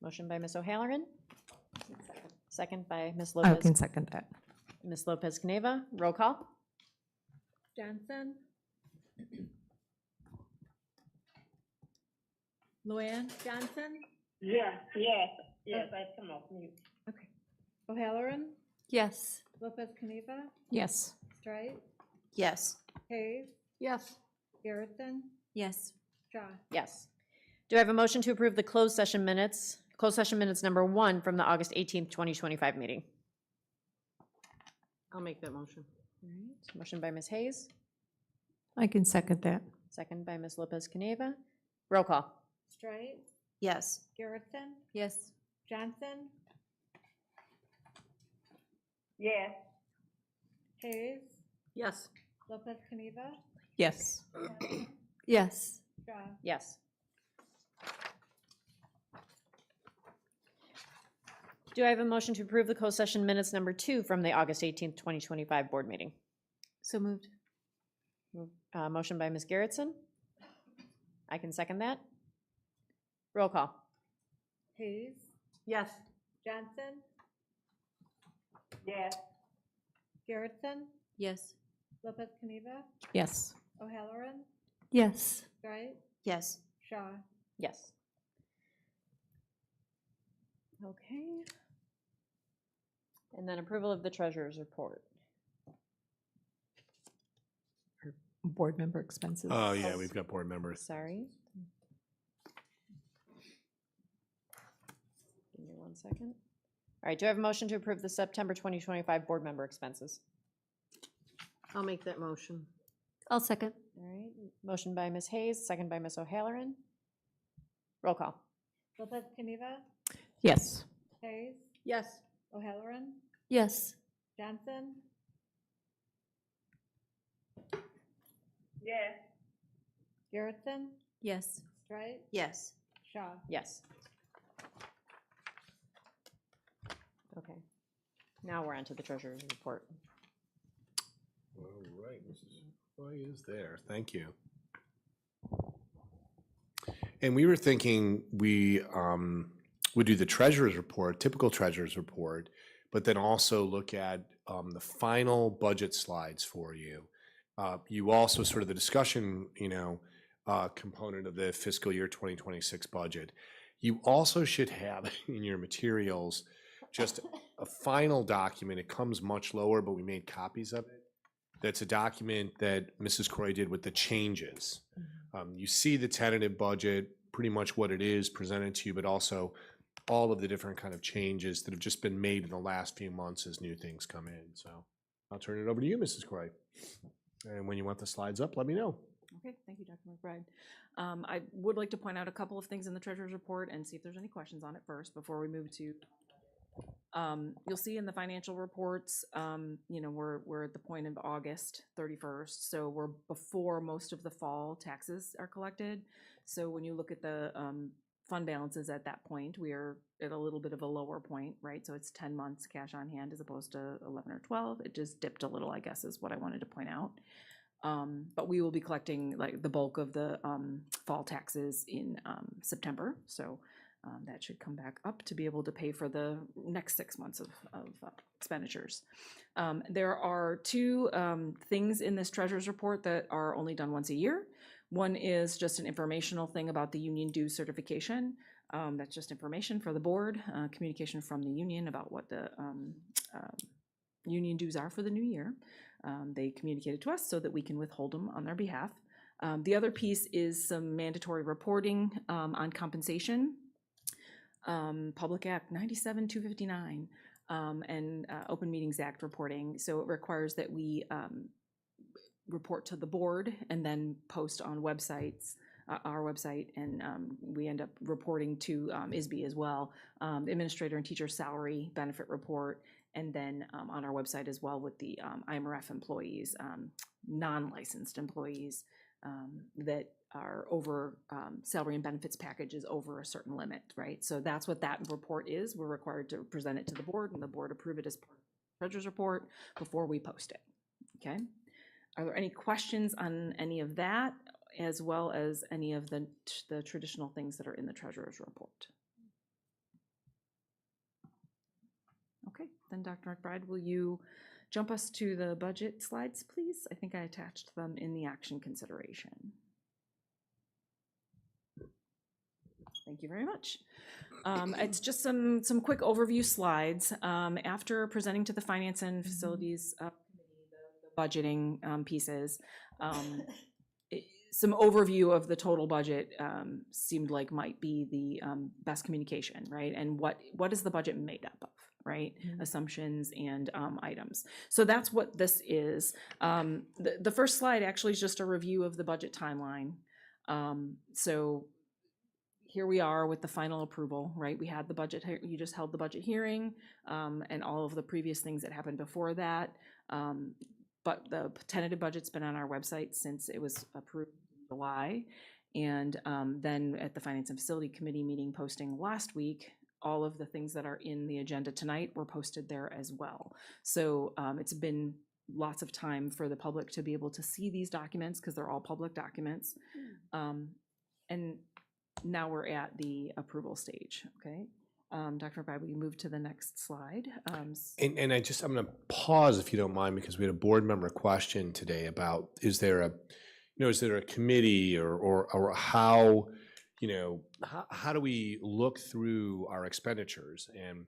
Motion by Ms. O'Halloran. Second by Ms. I Lopez. can second that. Ms. Lopez Caneva, roll call. Johnson? Luann Johnson? Yes, I come off mute. Okay. O'Halloran? Yes. Lopez Caniva? Yes. Strike? Yes. Hayes? Yes. Garrison? Yes. Shaw? Yes. Do I have a motion to approve the closed session minutes number 1 from the August 18th, 2025 meeting? I'll make that motion. All right. Motion by Ms. Hayes, I can second that. second by Ms. Lopez Caneva. Roll call. Strike? Yes. Garrison? Yes. Johnson? Yes, Hayes? Yes. Lopez Caniva? Yes. Yes. Shaw. Yes. Do I have a motion to approve the closed session minutes number 2 from the August 18th, 2025 board meeting? So moved. Motion by Ms. Garrettson. I can second that. Roll call. Hayes. Yes. Johnson. Yes. Garrettson. Yes. Lopez Caniva. Yes. O'Halloran. Yes. Streit. Yes. Shaw. Yes. Okay. And then approval of the treasurer's report. Board member expenses. Oh, yeah, we've got board members. Sorry. Give me 1 second. All right, do I have a motion to approve the September 2025 board member expenses? I'll make that motion. I'll second. All right, motion by Ms. Hayes, second by Ms. O'Halloran. Roll call. Lopez Caniva. Yes. Hayes. Yes. O'Halloran. Yes. Johnson. Yes. Garrettson. Yes. Streit. Yes. Shaw. Yes. Okay. Now we're on to the treasurer's report. All right, Mrs. Roy is there. Thank you. And we were thinking we would do the treasurer's report, typical treasurer's report, but then also look at the final budget slides for you. You also sort of the discussion, component of the fiscal year 2026 budget. You also should have in your materials just a final document. It comes much lower, but we made copies of it. That's a document that Mrs. Croy did with the changes. You see the tentative budget, pretty much what it is presented to you, but also all of the different kind of changes that have just been made in the last few months as new things come in. So I'll turn it over to you, Mrs. Croy. And when you want the slides up, let me know. Okay, thank you, Dr. McBride. I would like to point out a couple of things in the treasurer's report and see if there's any questions on it first before we move to. You'll see in the financial reports, we're at the point of August 31st, so we're before most of the fall taxes are collected. So when you look at the fund balances at that point, we are at a little bit of a lower point, right? So it's 10 months cash on hand as opposed to 11 or 12. It just dipped a little, I guess, is what I wanted to point out. But we will be collecting like the bulk of the fall taxes in September. So that should come back up to be able to pay for the next 6 months of expenditures. There are two things in this treasurer's report that are only done once a year. One is just an informational thing about the union dues certification. That's just information for the board, communication from the union about what the union dues are for the new year. They communicated to us so that we can withhold them on their behalf. The other piece is some mandatory reporting on compensation. Public Act 97-259 and Open Meetings Act reporting. So it requires that we report to the board and then post on websites, our website, and we end up reporting to ISB as well, the administrator and teacher salary benefit report, and then on our website as well with the IMRF employees, non-licensed employees that are over salary and benefits package is over a certain limit, right? So that's what that report is. We're required to present it to the board and the board approve it as part of the treasurer's report before we post it, okay? Are there any questions on any of that as well as any of the traditional things that are in the treasurer's report? Okay, then Dr. McBride, will you jump us to the budget slides, please? I think I attached them in the action consideration. Thank you very much. It's just some quick overview slides. After presenting to the Finance and Facilities Committee the budgeting pieces, some overview of the total budget seemed like might be the best communication, right? And what is the budget made up of, right? Assumptions and items. So that's what this is. The first slide actually is just a review of the budget timeline. So here we are with the final approval, right? We had the budget, you just held the budget hearing and all of the previous things that happened before that. But the tentative budget's been on our website since it was approved in July. And then at the Finance and Facility Committee meeting posting last week, all of the things that are in the agenda tonight were posted there as well. So it's been lots of time for the public to be able to see these documents because they're all public documents. And now we're at the approval stage, okay? Dr. McBride, will you move to the next slide? And I'm going to pause if you don't mind, because we had a board member question today about, is there a committee or how, how do we look through our expenditures? And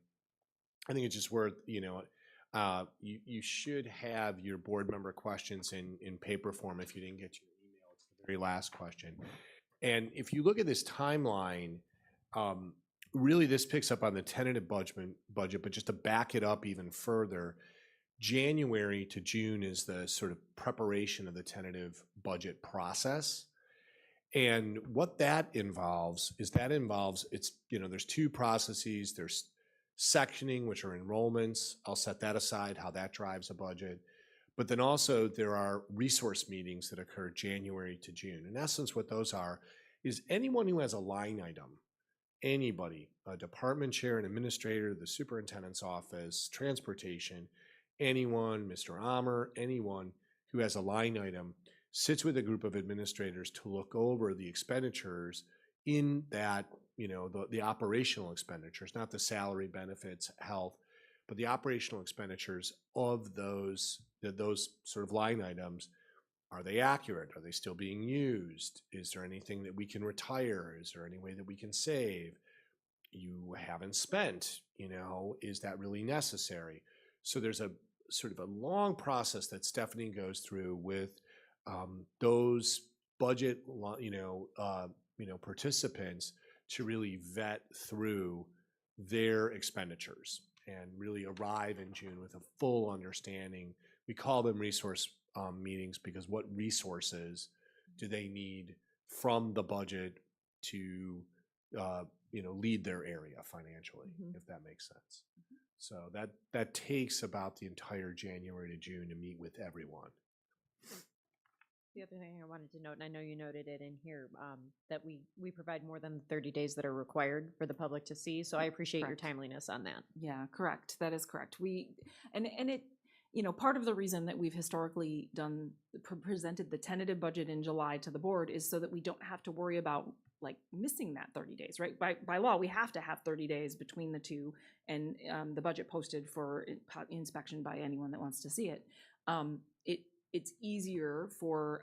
I think it's just worth, you should have your board member questions in paper form if you didn't get your email. It's the very last question. And if you look at this timeline, really this picks up on the tentative budget, but just to back it up even further, January to June is the sort of preparation of the tentative budget process. And what that involves is there's two processes. There's sectioning, which are enrollments. I'll set that aside, how that drives a budget. But then also there are resource meetings that occur January to June. In essence, what those are is anyone who has a line item, anybody, a department chair, an administrator, the superintendent's office, transportation, anyone, Mr. Amer, anyone who has a line item sits with a group of administrators to look over the expenditures in that, the operational expenditures, not the salary, benefits, health, but the operational expenditures of those sort of line items. Are they accurate? Are they still being used? Is there anything that we can retire? Is there any way that we can save? You haven't spent, is that really necessary? So there's a sort of a long process that Stephanie goes through with those budget, participants to really vet through their expenditures and really arrive in June with a full understanding. We call them resource meetings because what resources do they need from the budget to lead their area financially, if that makes sense. So that takes about the entire January to June to meet with everyone. The other thing I wanted to note, and I know you noted it in here, that we provide more than 30 days that are required for the public to see. So I appreciate your timeliness on that. Yeah, correct. That is correct. Part of the reason that we've historically presented the tentative budget in July to the board is so that we don't have to worry about missing that 30 days, right? By law, we have to have 30 days between the two and the budget posted for inspection by anyone that wants to see it. It's easier for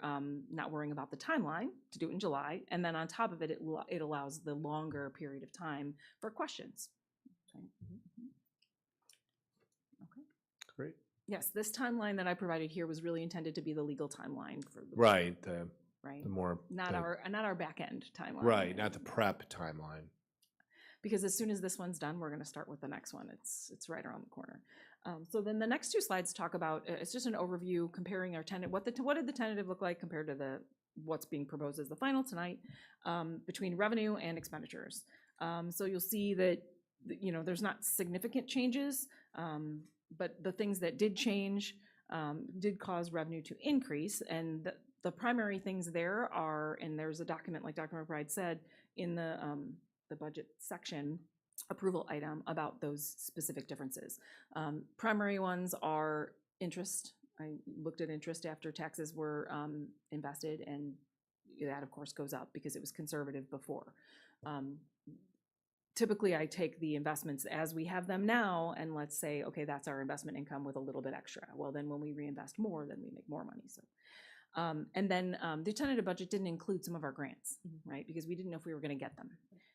not worrying about the timeline to do it in July. And then on top of it, it allows the longer period of time for questions. Okay. Great. Yes, this timeline that I provided here was really intended to be the legal timeline for the right. Right. The more not our back end timeline. Right, not the prep timeline. Because as soon as this one's done, we're going to start with the next one. It's right around the corner. So then the next two slides talk about, it's just an overview comparing our tentative, what did the tentative look like compared to what's being proposed as the final tonight, between revenue and expenditures. So you'll see that, there's not significant changes, but the things that did change did cause revenue to increase. And the primary things there are, and there's a document, like Dr. McBride said, in the budget section approval item about those specific differences. Primary ones are interest. I looked at interest after taxes were invested, and that of course goes up because it was conservative before. Typically I take the investments as we have them now, and let's say, okay, that's our investment income with a little bit extra. Well, then when we reinvest more, then we make more money. So. And then the tentative budget didn't include some of our grants, right? Because we didn't know if we were going to get them.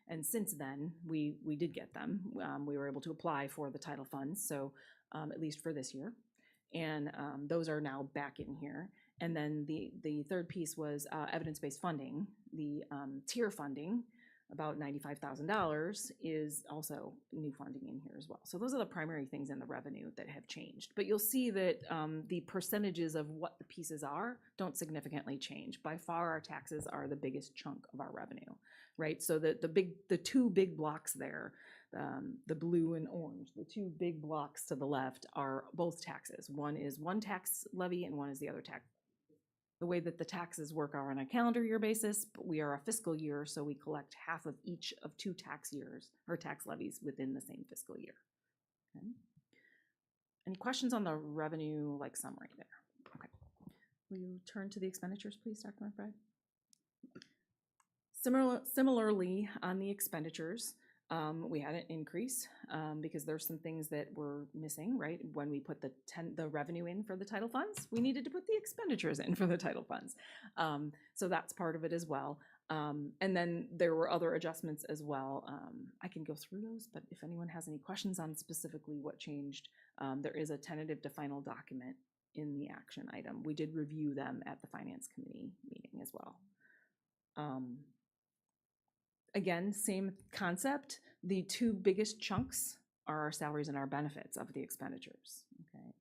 And since then, we did get them. We were able to apply for the title funds, so at least for this year. And those are now back in here. And then the third piece was evidence-based funding. The tier funding, about $95,000, is also new funding in here as well. So those are the primary things in the revenue that have changed. But you'll see that the percentages of what the pieces are don't significantly change. By far, our taxes are the biggest chunk of our revenue, right? So the two big blocks there, the blue and orange, the two big blocks to the left are both taxes. One is one tax levy and one is the other tax. The way that the taxes work are on a calendar year basis, but we are a fiscal year, so we collect half of each of 2 tax years or tax levies within the same fiscal year. Okay. Any questions on the revenue summary there? Okay. Will you turn to the expenditures, please, Dr. McBride? Similarly, on the expenditures, we had an increase because there's some things that were missing, right? When we put the revenue in for the title funds, we needed to put the expenditures in for the title funds. So that's part of it as well. And then there were other adjustments as well. I can go through those, but if anyone has any questions on specifically what changed, there is a tentative to final document in the action item. We did review them at the Finance Committee meeting as well. Again, same concept. The 2 biggest chunks are our salaries and our benefits of the expenditures. Okay.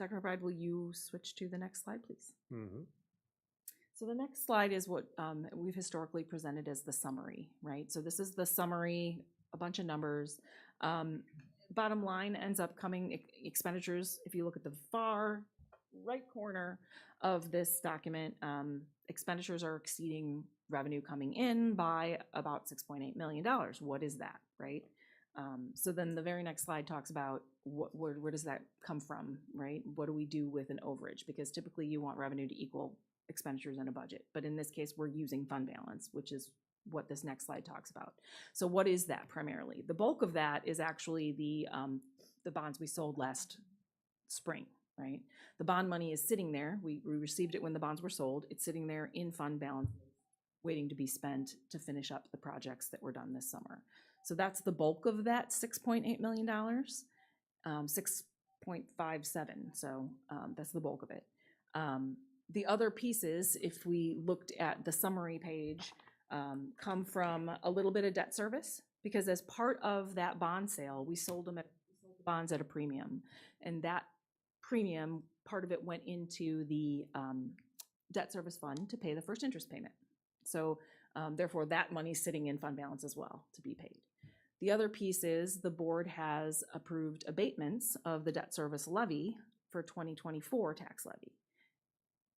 Dr. McBride, will you switch to the next slide, please? Mm-hmm. So the next slide is what we've historically presented as the summary, right? So this is the summary, a bunch of numbers. Bottom line ends up coming expenditures. If you look at the far right corner of this document, expenditures are exceeding revenue coming in by about $6.8 million. What is that, right? So then the very next slide talks about where does that come from, right? What do we do with an overage? Because typically you want revenue to equal expenditures in a budget. But in this case, we're using fund balance, which is what this next slide talks about. So what is that primarily? The bulk of that is actually the bonds we sold last spring, right? The bond money is sitting there. We received it when the bonds were sold. It's sitting there in fund balance, waiting to be spent to finish up the projects that were done this summer. So that's the bulk of that $6.8 million, 6.57. So that's the bulk of it. The other pieces, if we looked at the summary page, come from a little bit of debt service, because as part of that bond sale, we sold bonds at a premium. And that premium, part of it went into the debt service fund to pay the first interest payment. So therefore, that money's sitting in fund balance as well to be paid. The other piece is the board has approved abatements of the debt service levy for 2024 tax levy.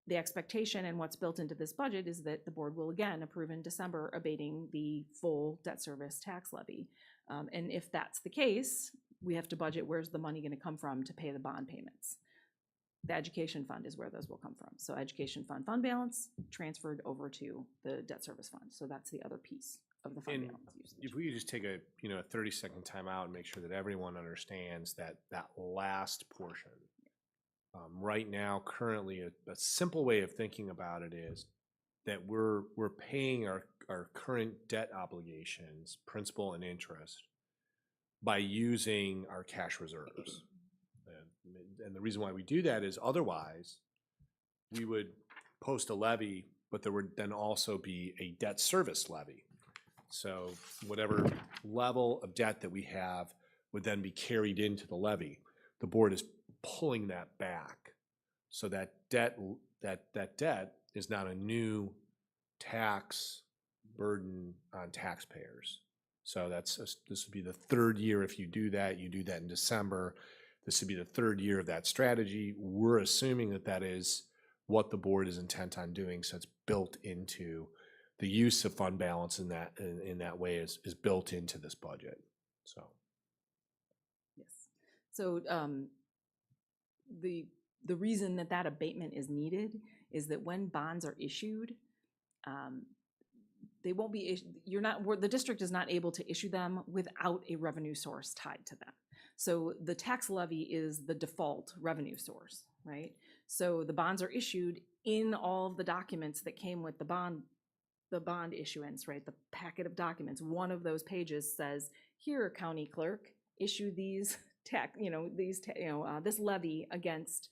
The expectation and what's built into this budget is that the board will again approve in December abating the full debt service tax levy. And if that's the case, we have to budget where's the money going to come from to pay the bond payments. The education fund is where those will come from. So education fund balance transferred over to the debt service fund. So that's the other piece of the fund balance usage. If we could just take a 30-second time out and make sure that everyone understands that last portion. Right now, currently, a simple way of thinking about it is that we're paying our current debt obligations, principal and interest, by using our cash reserves. And the reason why we do that is otherwise we would post a levy, but there would then also be a debt service levy. So whatever level of debt that we have would then be carried into the levy. The board is pulling that back. So that debt is not a new tax burden on taxpayers. So this would be the 3rd year if you do that in December. This would be the 3rd year of that strategy. We're assuming that is what the board is intent on doing, so it's built into the use of fund balance in that way is built into this budget. So yes. So the reason that abatement is needed is that when bonds are issued, they won't be the district is not able to issue them without a revenue source tied to them. So the tax levy is the default revenue source, right? So the bonds are issued in all of the documents that came with the bond issuance, right? The packet of documents. One of those pages says, "Here, county clerk, issue these this levy against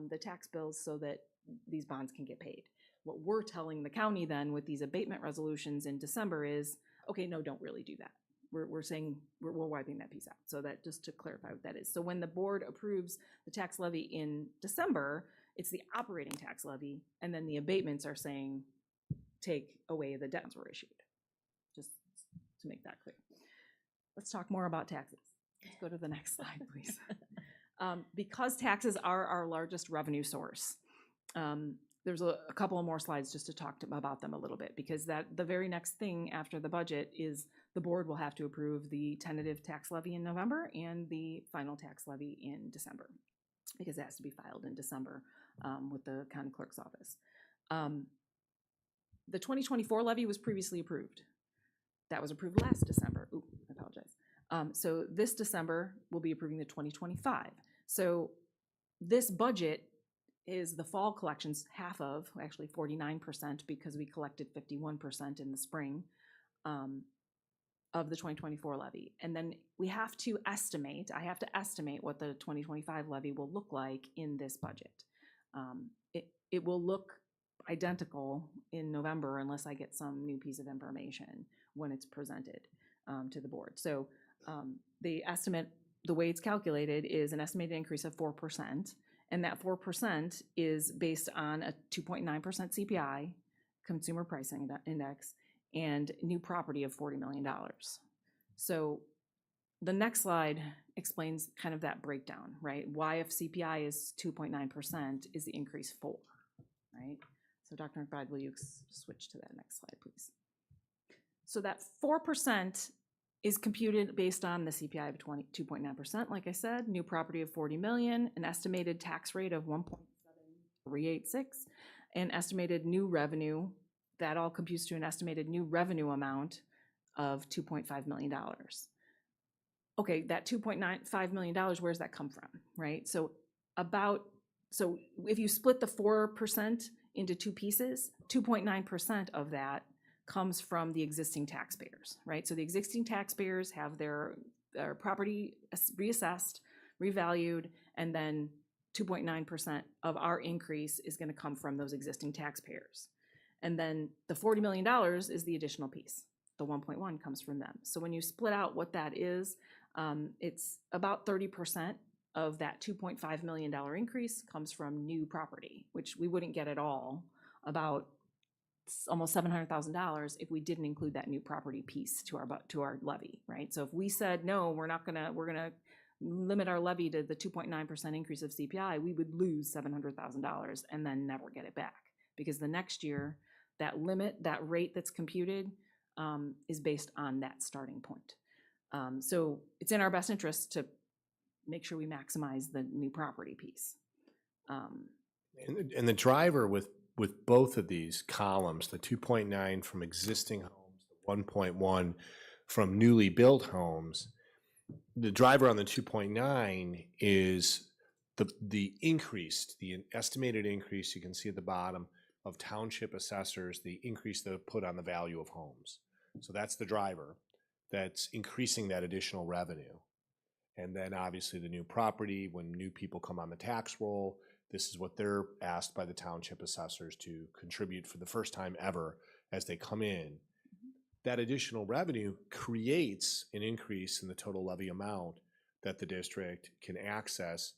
the tax bills so that these bonds can get paid." What we're telling the county then with these abatement resolutions in December is, okay, no, don't really do that. We're saying we're wiping that piece out. So that just to clarify what that is. So when the board approves the tax levy in December, it's the operating tax levy, and then the abatements are saying take away the debts were issued. Just to make that clear. Let's talk more about taxes. Let's go to the next slide, please. Because taxes are our largest revenue source, there's a couple of more slides just to talk about them a little bit, because the very next thing after the budget is the board will have to approve the tentative tax levy in November and the final tax levy in December, because it has to be filed in December with the county clerk's office. The 2024 levy was previously approved. That was approved last December. Ooh, I apologize. So this December, we'll be approving the 2025. So this budget is the fall collections, half of, actually 49%, because we collected 51% in the spring of the 2024 levy. And then we have to estimate, I have to estimate what the 2025 levy will look like in this budget. It will look identical in November unless I get some new piece of information when it's presented to the board. So the estimate, the way it's calculated, is an estimated increase of 4%. And that 4% is based on a 2.9% CPI, Consumer Price Index, and new property of $40 million. So the next slide explains kind of that breakdown, right? Why, if CPI is 2.9%, is the increase 4, right? So Dr. McBride, will you switch to that next slide, please? So that 4% is computed based on the CPI of 2.9%, like I said, new property of 40 million, an estimated tax rate of 1.7386, and estimated new revenue. That all computes to an estimated new revenue amount of $2.5 million. Okay, that $2.95 million, where does that come from, right? So if you split the 4% into two pieces, 2.9% of that comes from the existing taxpayers, right? So the existing taxpayers have their property reassessed, revalued, and then 2.9% of our increase is going to come from those existing taxpayers. And then the $40 million is the additional piece. The 1.1 comes from them. So when you split out what that is, it's about 30% of that $2.5 million increase comes from new property, which we wouldn't get at all, about almost $700,000 if we didn't include that new property piece to our levy, right? So if we said, no, we're gonna limit our levy to the 2.9% increase of CPI, we would lose $700,000 and then never get it back, because the next year, that limit, that rate that's computed is based on that starting point. So it's in our best interest to make sure we maximize the new property piece. And the driver with both of these columns, the 2.9 from existing homes, the 1.1 from newly built homes, the driver on the 2.9 is the estimated increase, you can see at the bottom, of township assessors, the increase they put on the value of homes. So that's the driver that's increasing that additional revenue. And then obviously the new property, when new people come on the tax roll, this is what they're asked by the township assessors to contribute for the first time ever as they come in. That additional revenue creates an increase in the total levy amount that the district can access,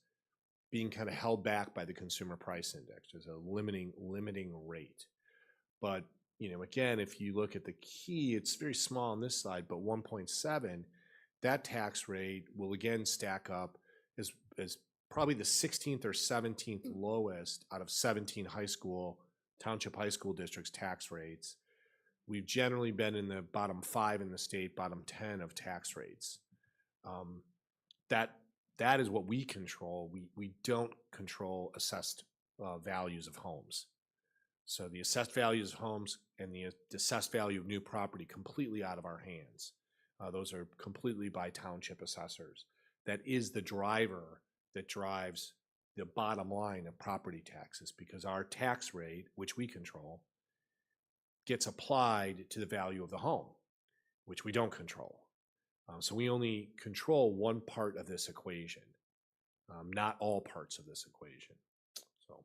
being kind of held back by the Consumer Price Index. There's a limiting rate. But, again, if you look at the key, it's very small on this side, but 1.7, that tax rate will again stack up as probably the 16th or 17th lowest out of 17 township high school districts' tax rates. We've generally been in the bottom 5 in the state, bottom 10 of tax rates. That is what we control. We don't control assessed values of homes. So the assessed values of homes and the assessed value of new property completely out of our hands. Those are completely by township assessors. That is the driver that drives the bottom line of property taxes, because our tax rate, which we control, gets applied to the value of the home, which we don't control. So we only control one part of this equation, not all parts of this equation. So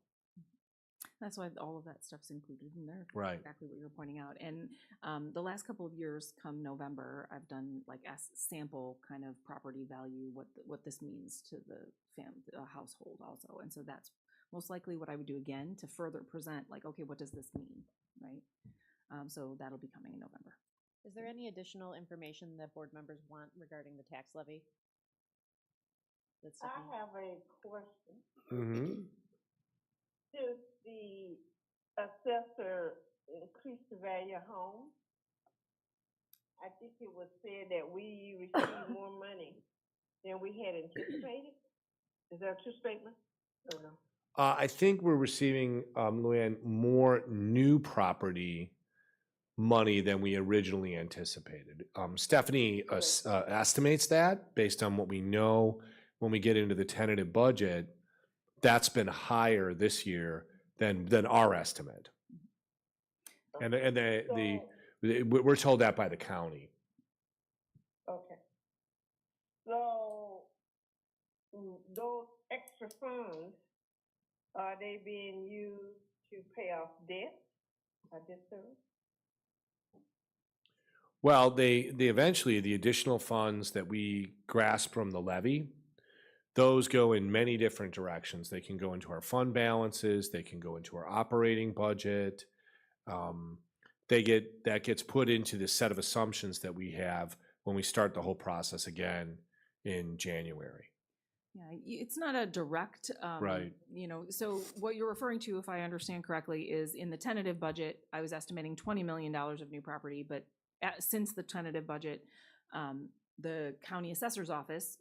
that's why all of that stuff's included in there. Right. Exactly what you're pointing out. And the last couple of years, come November, I've done like a sample kind of property value, what this means to the household also. And so that's most likely what I would do again to further present, like, okay, what does this mean, right? So that'll be coming in November. Is there any additional information that board members want regarding the tax levy? I have a question. Mm-hmm. Does the assessor increase the value of homes? I think it was said that we received more money than we had anticipated. Is that a true statement? Or no? I think we're receiving, Luann, more new property money than we originally anticipated. Stephanie estimates that based on what we know when we get into the tentative budget. That's been higher this year than our estimate. And we're told that by the county. Okay. So those extra funds, are they being used to pay off debt or debt service? Well, they eventually, the additional funds that we grasp from the levy, those go in many different directions. They can go into our fund balances, they can go into our operating budget. That gets put into the set of assumptions that we have when we start the whole process again in January. Yeah, it's not a direct, Right. So what you're referring to, if I understand correctly, is in the tentative budget, I was estimating $20 million of new property, but since the tentative budget, the county assessor's office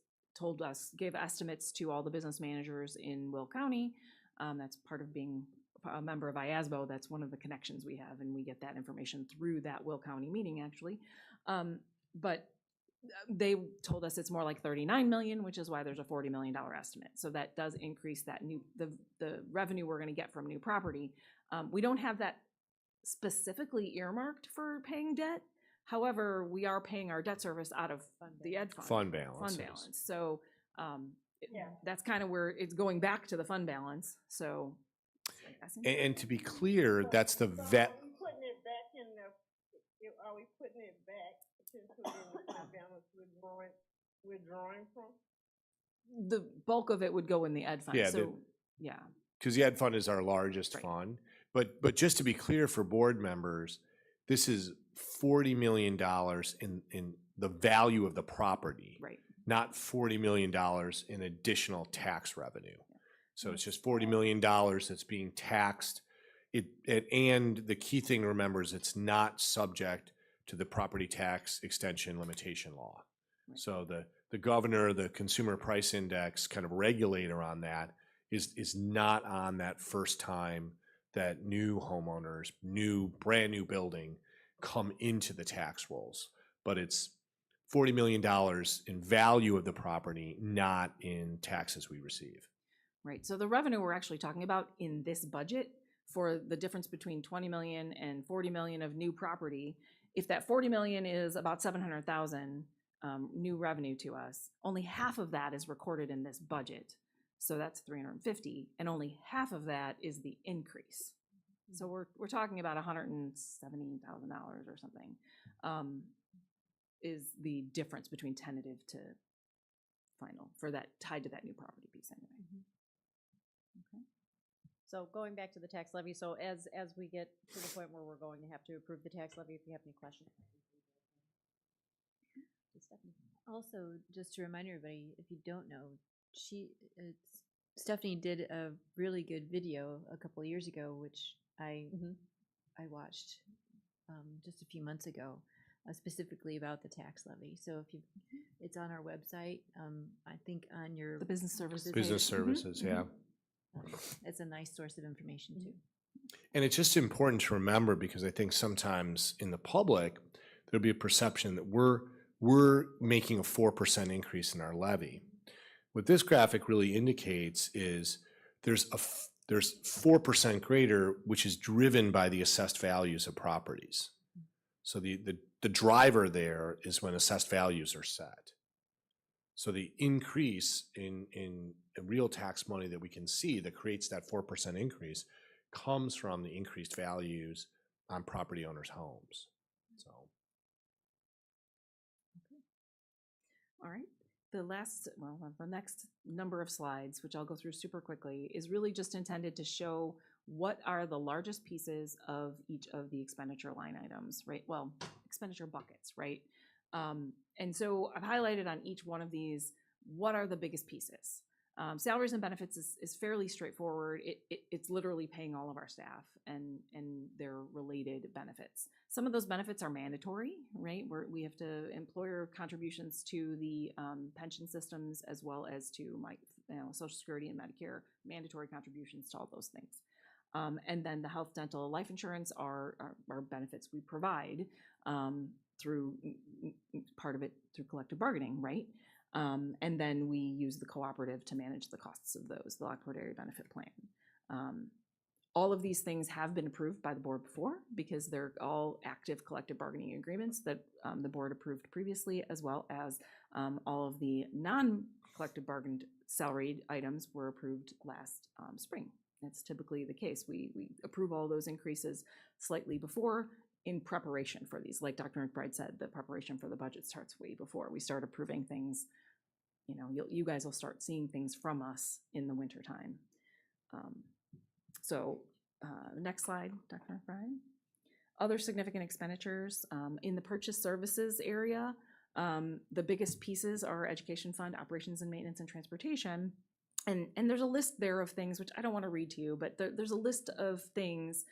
gave estimates to all the business managers in Will County. That's part of being a member of IASBO. That's one of the connections we have, and we get that information through that Will County meeting, actually. But they told us it's more like 39 million, which is why there's a $40 million estimate. So that does increase that the revenue we're going to get from new property. We don't have that specifically earmarked for paying debt. However, we are paying our debt service out of the ed fund. Fund balance. So that's kind of where it's going back to the fund balance. So, And to be clear, that's the vet. Are we putting it back in the? Are we putting it back potentially in the fund balance we're drawing from? The bulk of it would go in the ed fund. Yeah, So, because the ed fund is our largest fund. But just to be clear for board members, this is $40 million in the value of the property, right? Not $40 million in additional tax revenue. So it's just $40 million that's being taxed. And the key thing to remember is it's not subject to the property tax extension limitation law. Right. So the governor, the consumer price index kind of regulator on that is not on that first time that new homeowners, brand new building come into the tax rolls. But it's $40 million in value of the property, not in taxes we receive. Right. So the revenue we're actually talking about in this budget for the difference between 20 million and 40 million of new property, if that 40 million is about 700,000 new revenue to us, only half of that is recorded in this budget. So that's 350, and only half of that is the increase. So we're talking about $170,000 or something is the difference between tentative to final for that tied to that new property piece anyway. Okay. So going back to the tax levy, so as we get to the point where we're going to have to approve the tax levy, if you have any questions. Also, just to remind everybody, if you don't know, Stephanie did a really good video a couple of years ago, which I watched just a few months ago, specifically about the tax levy. So if it's on our website, I think on your the business services. Business services, yeah. It's a nice source of information too. And it's just important to remember, because I think sometimes in the public there'll be a perception that we're making a 4% increase in our levy. What this graphic really indicates is there's 4% greater, which is driven by the assessed values of properties. So the driver there is when assessed values are set. So the increase in real tax money that we can see that creates that 4% increase comes from the increased values on property owners' homes. So. All right. The next number of slides, which I'll go through super quickly, is really just intended to show what are the largest pieces of each of the expenditure line items, right? Well, expenditure buckets, right? And so I've highlighted on each one of these, what are the biggest pieces? Salaries and benefits is fairly straightforward. It's literally paying all of our staff and their related benefits. Some of those benefits are mandatory, right? We have to employer contributions to the pension systems as well as to Social Security and Medicare, mandatory contributions to all those things. And then the health, dental, life insurance are benefits we provide through part of it through collective bargaining, right? And then we use the cooperative to manage the costs of those, the Lockport Area Benefit Plan. All of these things have been approved by the board before because they're all active collective bargaining agreements that the board approved previously, as well as all of the non-collective bargained salaried items were approved last spring. That's typically the case. We approve all those increases slightly before in preparation for these. Like Dr. McBride said, the preparation for the budget starts way before we start approving things. You know, you guys will start seeing things from us in the winter time. Next slide, Dr. McBride. Other significant expenditures in the purchase services area. The biggest pieces are education fund, operations and maintenance, and transportation. And there's a list there of things, which I don't want to read to you, but there's a list of things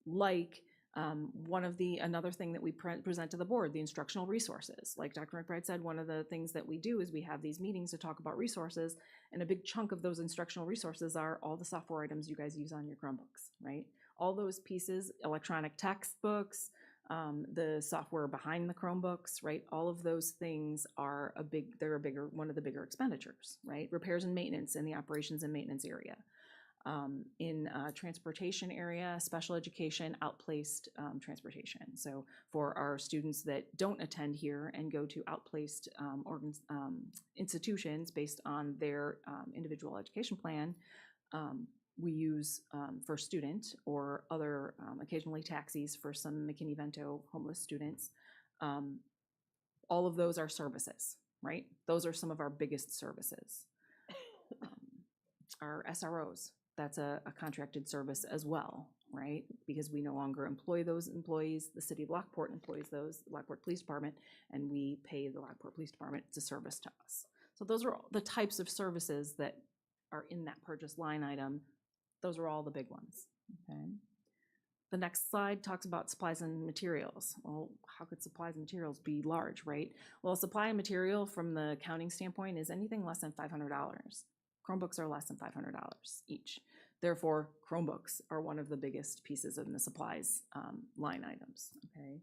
like another thing that we present to the board, the instructional resources. Like Dr. McBride said, one of the things that we do is we have these meetings to talk about resources, and a big chunk of those instructional resources are all the software items you guys use on your Chromebooks, right? All those pieces, electronic textbooks, the software behind the Chromebooks, right? All of those things are one of the bigger expenditures, right? Repairs and maintenance in the operations and maintenance area. In transportation area, special education, outplaced transportation. So for our students that don't attend here and go to outplaced institutions based on their individual education plan, we use First Student or other occasionally taxis for some McKinney-Vento homeless students. All of those are services, right? Those are some of our biggest services. Our SROs, that's a contracted service as well, right? Because we no longer employ those employees. The city of Lockport employs those, the Lockport Police Department, and we pay the Lockport Police Department to service to us. So those are the types of services that are in that purchase line item. Those are all the big ones, okay? The next slide talks about supplies and materials. Well, how could supplies and materials be large, right? Well, supply and material from the accounting standpoint is anything less than $500. Chromebooks are less than $500 each. Therefore, Chromebooks are one of the biggest pieces in the supplies line items, okay?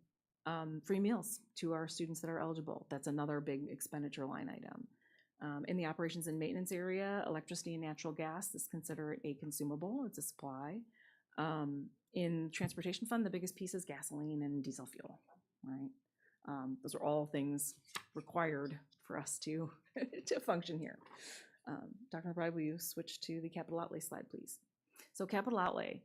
Free meals to our students that are eligible. That's another big expenditure line item. In the operations and maintenance area, electricity and natural gas is considered a consumable. It's a supply. In transportation fund, the biggest piece is gasoline and diesel fuel, right? Those are all things required for us to function here. Dr. McBride, will you switch to the capital outlay slide, please? So capital outlay.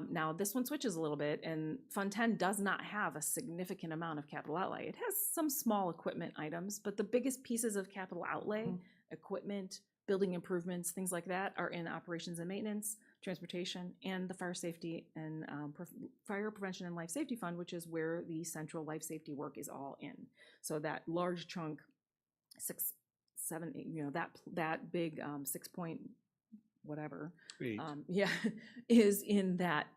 Now this one switches a little bit, and Fund 10 does not have a significant amount of capital outlay. It has some small equipment items, but the biggest pieces of capital outlay, equipment, building improvements, things like that, are in operations and maintenance, transportation, and the fire safety and fire prevention and life safety fund, which is where the central life safety work is all in. So that large chunk, 6, 7, 8, you know, that big 6 point whatever, is in that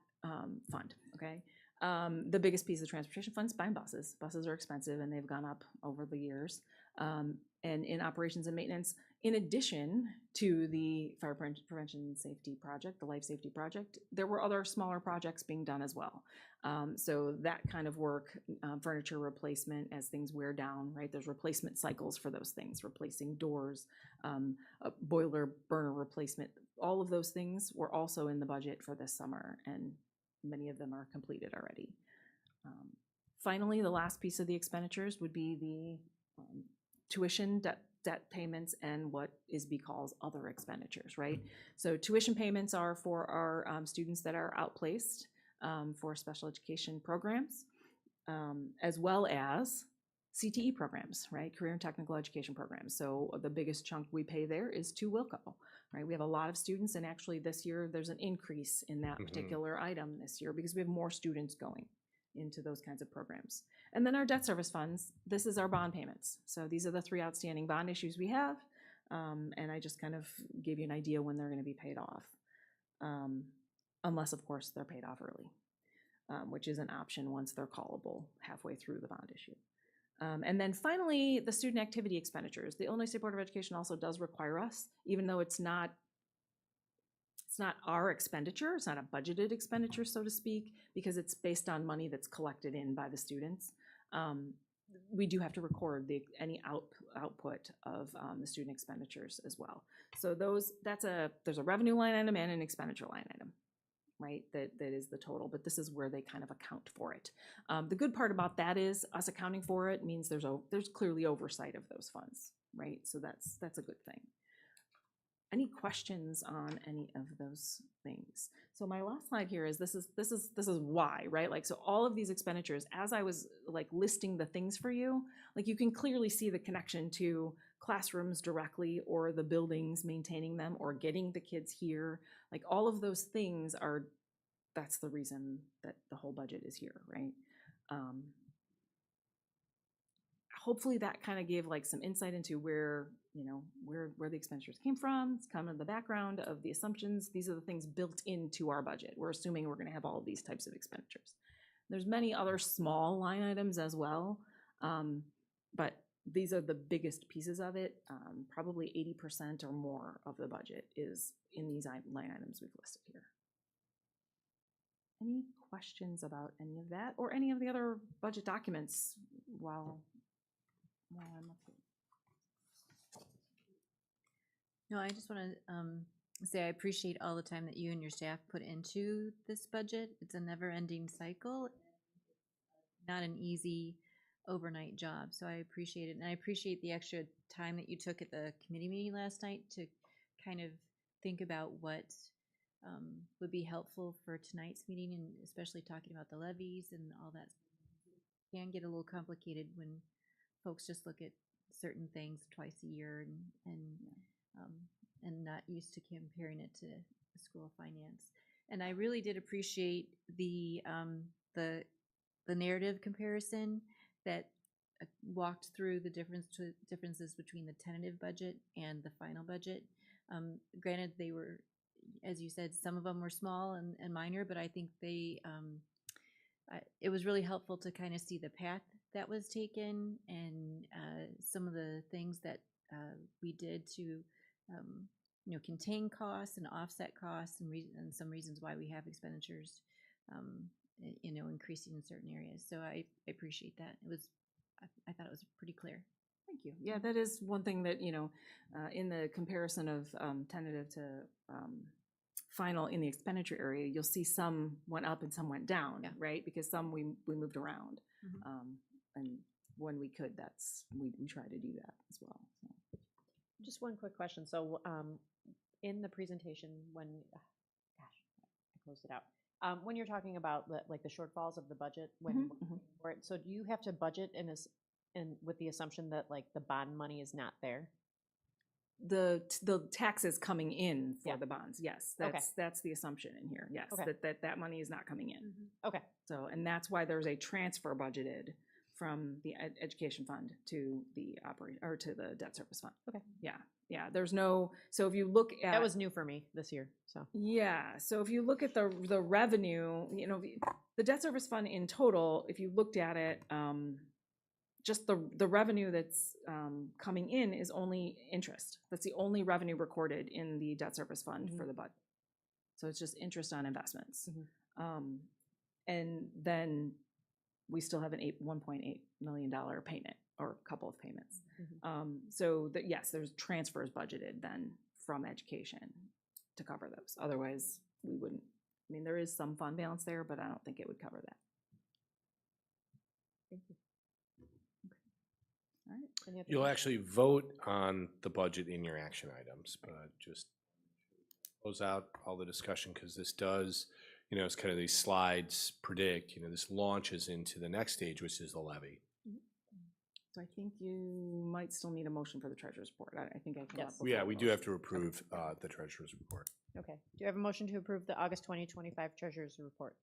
fund, okay? The biggest piece of transportation funds, buying buses. Buses are expensive and they've gone up over the years. And in operations and maintenance, in addition to the fire prevention and safety project, the life safety project, there were other smaller projects being done as well. So that kind of work, furniture replacement as things wear down, right? There's replacement cycles for those things, replacing doors, a boiler burner replacement. All of those things were also in the budget for this summer, and many of them are completed already. Finally, the last piece of the expenditures would be the tuition, debt payments, and what ISB calls other expenditures, right? So tuition payments are for our students that are outplaced for special education programs, as well as CTE programs, right? Career and technical education programs. So the biggest chunk we pay there is to Wilco, right? We have a lot of students, and actually this year there's an increase in that particular item this year because we have more students going into those kinds of programs. And then our debt service funds, this is our bond payments. So these are the 3 outstanding bond issues we have. And I just kind of gave you an idea when they're going to be paid off. Unless, of course, they're paid off early, which is an option once they're callable halfway through the bond issue. And then finally, the student activity expenditures. The Illinois State Board of Education also does require us, even though it's not our expenditure, it's not a budgeted expenditure, so to speak, because it's based on money that's collected in by the students. We do have to record any output of the student expenditures as well. So there's a revenue line item and an expenditure line item, right? That is the total, but this is where they kind of account for it. The good part about that is us accounting for it means there's clearly oversight of those funds, right? So that's a good thing. Any questions on any of those things? So my last slide here is this is why, right? Like, so all of these expenditures, as I was like listing the things for you, like you can clearly see the connection to classrooms directly, or the buildings, maintaining them, or getting the kids here. Like all of those things that's the reason that the whole budget is here, right? Hopefully that kind of gave like some insight into where the expenditures came from. It's kind of the background of the assumptions. These are the things built into our budget. We're assuming we're going to have all of these types of expenditures. There's many other small line items as well, but these are the biggest pieces of it. Probably 80% or more of the budget is in these line items we've listed here. Any questions about any of that or any of the other budget documents while I'm up here? No, I just want to say I appreciate all the time that you and your staff put into this budget. It's a never-ending cycle, not an easy overnight job. So I appreciate it, and I appreciate the extra time that you took at the committee meeting last night to kind of think about what would be helpful for tonight's meeting, and especially talking about the levies and all that. It can get a little complicated when folks just look at certain things twice a year and not used to comparing it to the School of Finance. And I really did appreciate the narrative comparison that walked through the differences between the tentative budget and the final budget. Granted, they were, as you said, some of them were small and minor, but I think it was really helpful to kind of see the path that was taken and some of the things that we did to contain costs and offset costs, and some reasons why we have expenditures increasing in certain areas. So I appreciate that. I thought it was pretty clear. Thank you. Yeah, that is one thing that, in the comparison of tentative to final in the expenditure area, you'll see some went up and some went down, right? Because some we moved around. And when we could, we try to do that as well. So. Just one quick question. So in the presentation, I closed it out. When you're talking about the shortfalls of the budget, for it, so do you have to budget in with the assumption that like the bond money is not there? The taxes coming in for the bonds, yes, that's the assumption in here. Yes, that money is not coming in. Okay. So, and that's why there's a transfer budgeted from the education fund to the to the debt service fund. Okay. Yeah. There's no. So if you look at that was new for me this year. So yeah. So if you look at the revenue, the debt service fund in total, if you looked at it, just the revenue that's coming in is only interest. That's the only revenue recorded in the debt service fund for the budget. So it's just interest on investments. And then we still have an $1.8 million payment or a couple of payments. So that, yes, there's transfers budgeted then from education to cover those. Otherwise, we wouldn't. I mean, there is some fund balance there, but I don't think it would cover that. thank you. All right. You'll actually vote on the budget in your action items, but just close out all the discussion because this does, it's kind of these slides predict, this launches into the next stage, which is the levy. So I think you might still need a motion for the treasurer's report. I think I can. Yes. Yeah, we do have to approve the treasurer's report. Okay. Do you have a motion to approve the August 2025 Treasurer's Report?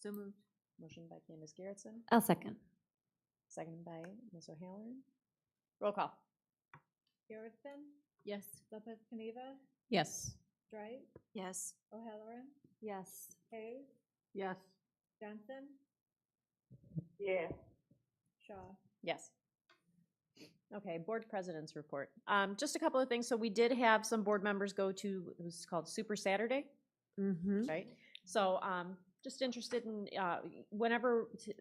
So moved. Motion by Candace Garrettson, I'll second. seconded by Ms. O'Halloran. Roll call. Garrettson, Yes. Lopez Caniva, Yes. Strike, Yes. O'Halloran, Yes. Hayes, Yes. Johnson, Yes. Shaw. Yes. Okay, board president's report. Just a couple of things. So we did have some board members go to, it was called Super Saturday, right? So, just interested in,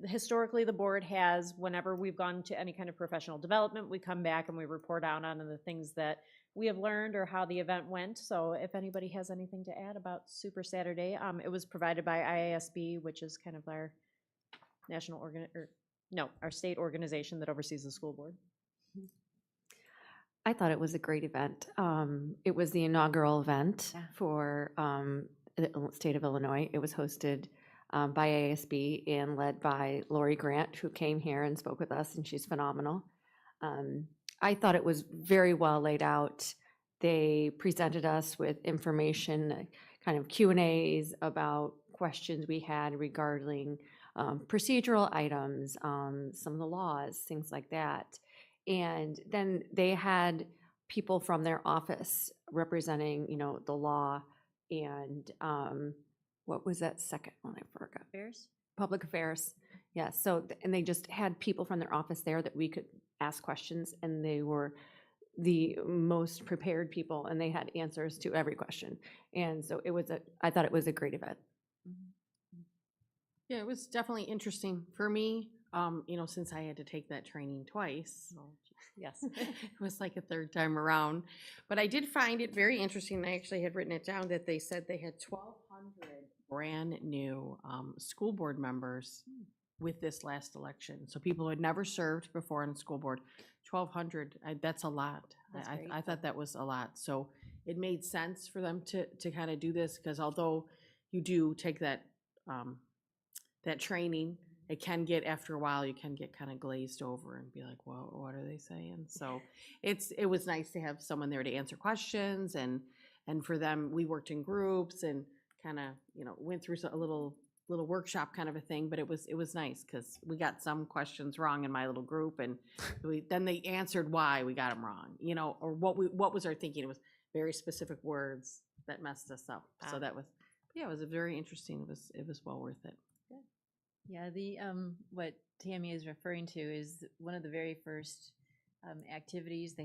historically, the board has, whenever we've gone to any kind of professional development, we come back and we report out on the things that we have learned or how the event went. So if anybody has anything to add about Super Saturday, it was provided by IASB, which is kind of our our state organization that oversees the school board. I thought it was a great event. It was the inaugural event for the state of Illinois. It was hosted by ASB and led by Lori Grant, who came here and spoke with us, and she's phenomenal. I thought it was very well laid out. They presented us with information, kind of Q&As about questions we had regarding procedural items, some of the laws, things like that. And then they had people from their office representing, the law and what was that second one? I forgot. Affairs? Public affairs. Yeah. So, and they just had people from their office there that we could ask questions, and they were the most prepared people, and they had answers to every question. And so I thought it was a great event. Yeah, it was definitely interesting for me, since I had to take that training twice. Yes. It was like a third time around. But I did find it very interesting. I actually had written it down that they said they had 1,200 brand new school board members with this last election. So people who had never served before on the school board, 1,200, that's a lot. I thought that was a lot. So it made sense for them to kind of do this, because although you do take that that training, it can get, after a while, you can get kind of glazed over and be like, well, what are they saying? So it was nice to have someone there to answer questions, and for them, we worked in groups and kind of, went through a little workshop kind of a thing, but it was nice because we got some questions wrong in my little group, and then they answered why we got them wrong, or what was our thinking. It was very specific words that messed us up. So that was, it was a very interesting, it was well worth it. Yeah, the what Tammy is referring to is one of the very first activities. They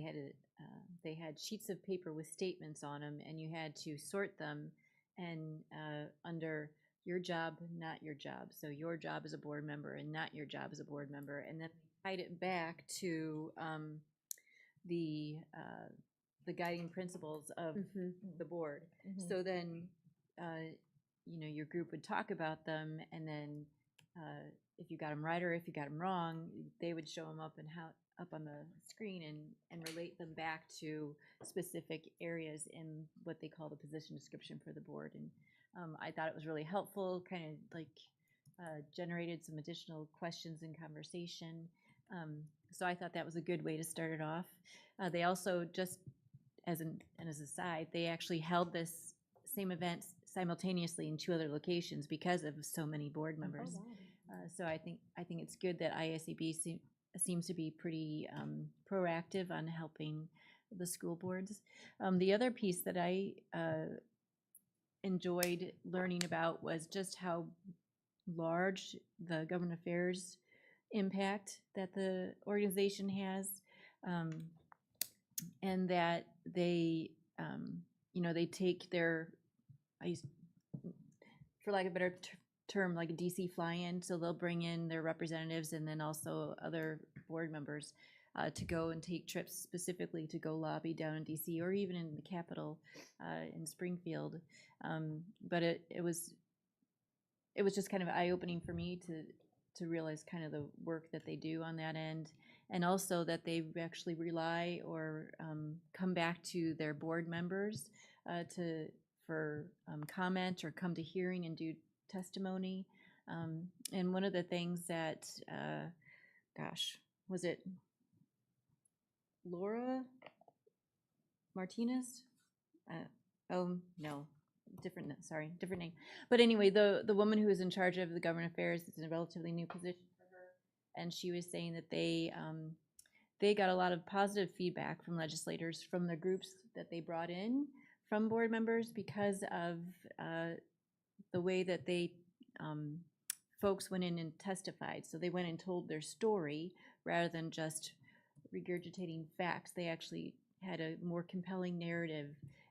had sheets of paper with statements on them, and you had to sort them and under your job, not your job. So your job as a board member and not your job as a board member, and then tied it back to the guiding principles of the board. So then your group would talk about them, and then if you got them right or if you got them wrong, they would show them up on the screen and relate them back to specific areas in what they call the position description for the board. And I thought it was really helpful, kind of like generated some additional questions and conversation. So I thought that was a good way to start it off. They also, just as an aside, they actually held this same event simultaneously in 2 other locations because of so many board members. So I think it's good that ISEB seems to be pretty proactive on helping the school boards. The other piece that I enjoyed learning about was just how large the government affairs impact that the organization has, and that they take their, for lack of a better term, like a DC fly-in, so they'll bring in their representatives and then also other board members to go and take trips specifically to go lobby down in DC or even in the Capitol in Springfield. But it was just kind of eye-opening for me to realize kind of the work that they do on that end, and also that they actually rely or come back to their board members for comment or come to hearing and do testimony. And one of the things that, was it Laura Martinez? Oh, no, different name. But anyway, the woman who is in charge of the government affairs is in a relatively new position for her, and she was saying that they got a lot of positive feedback from legislators from the groups that they brought in from board members because of the way that they folks went in and testified. So they went and told their story rather than just regurgitating facts. They actually had a more compelling narrative,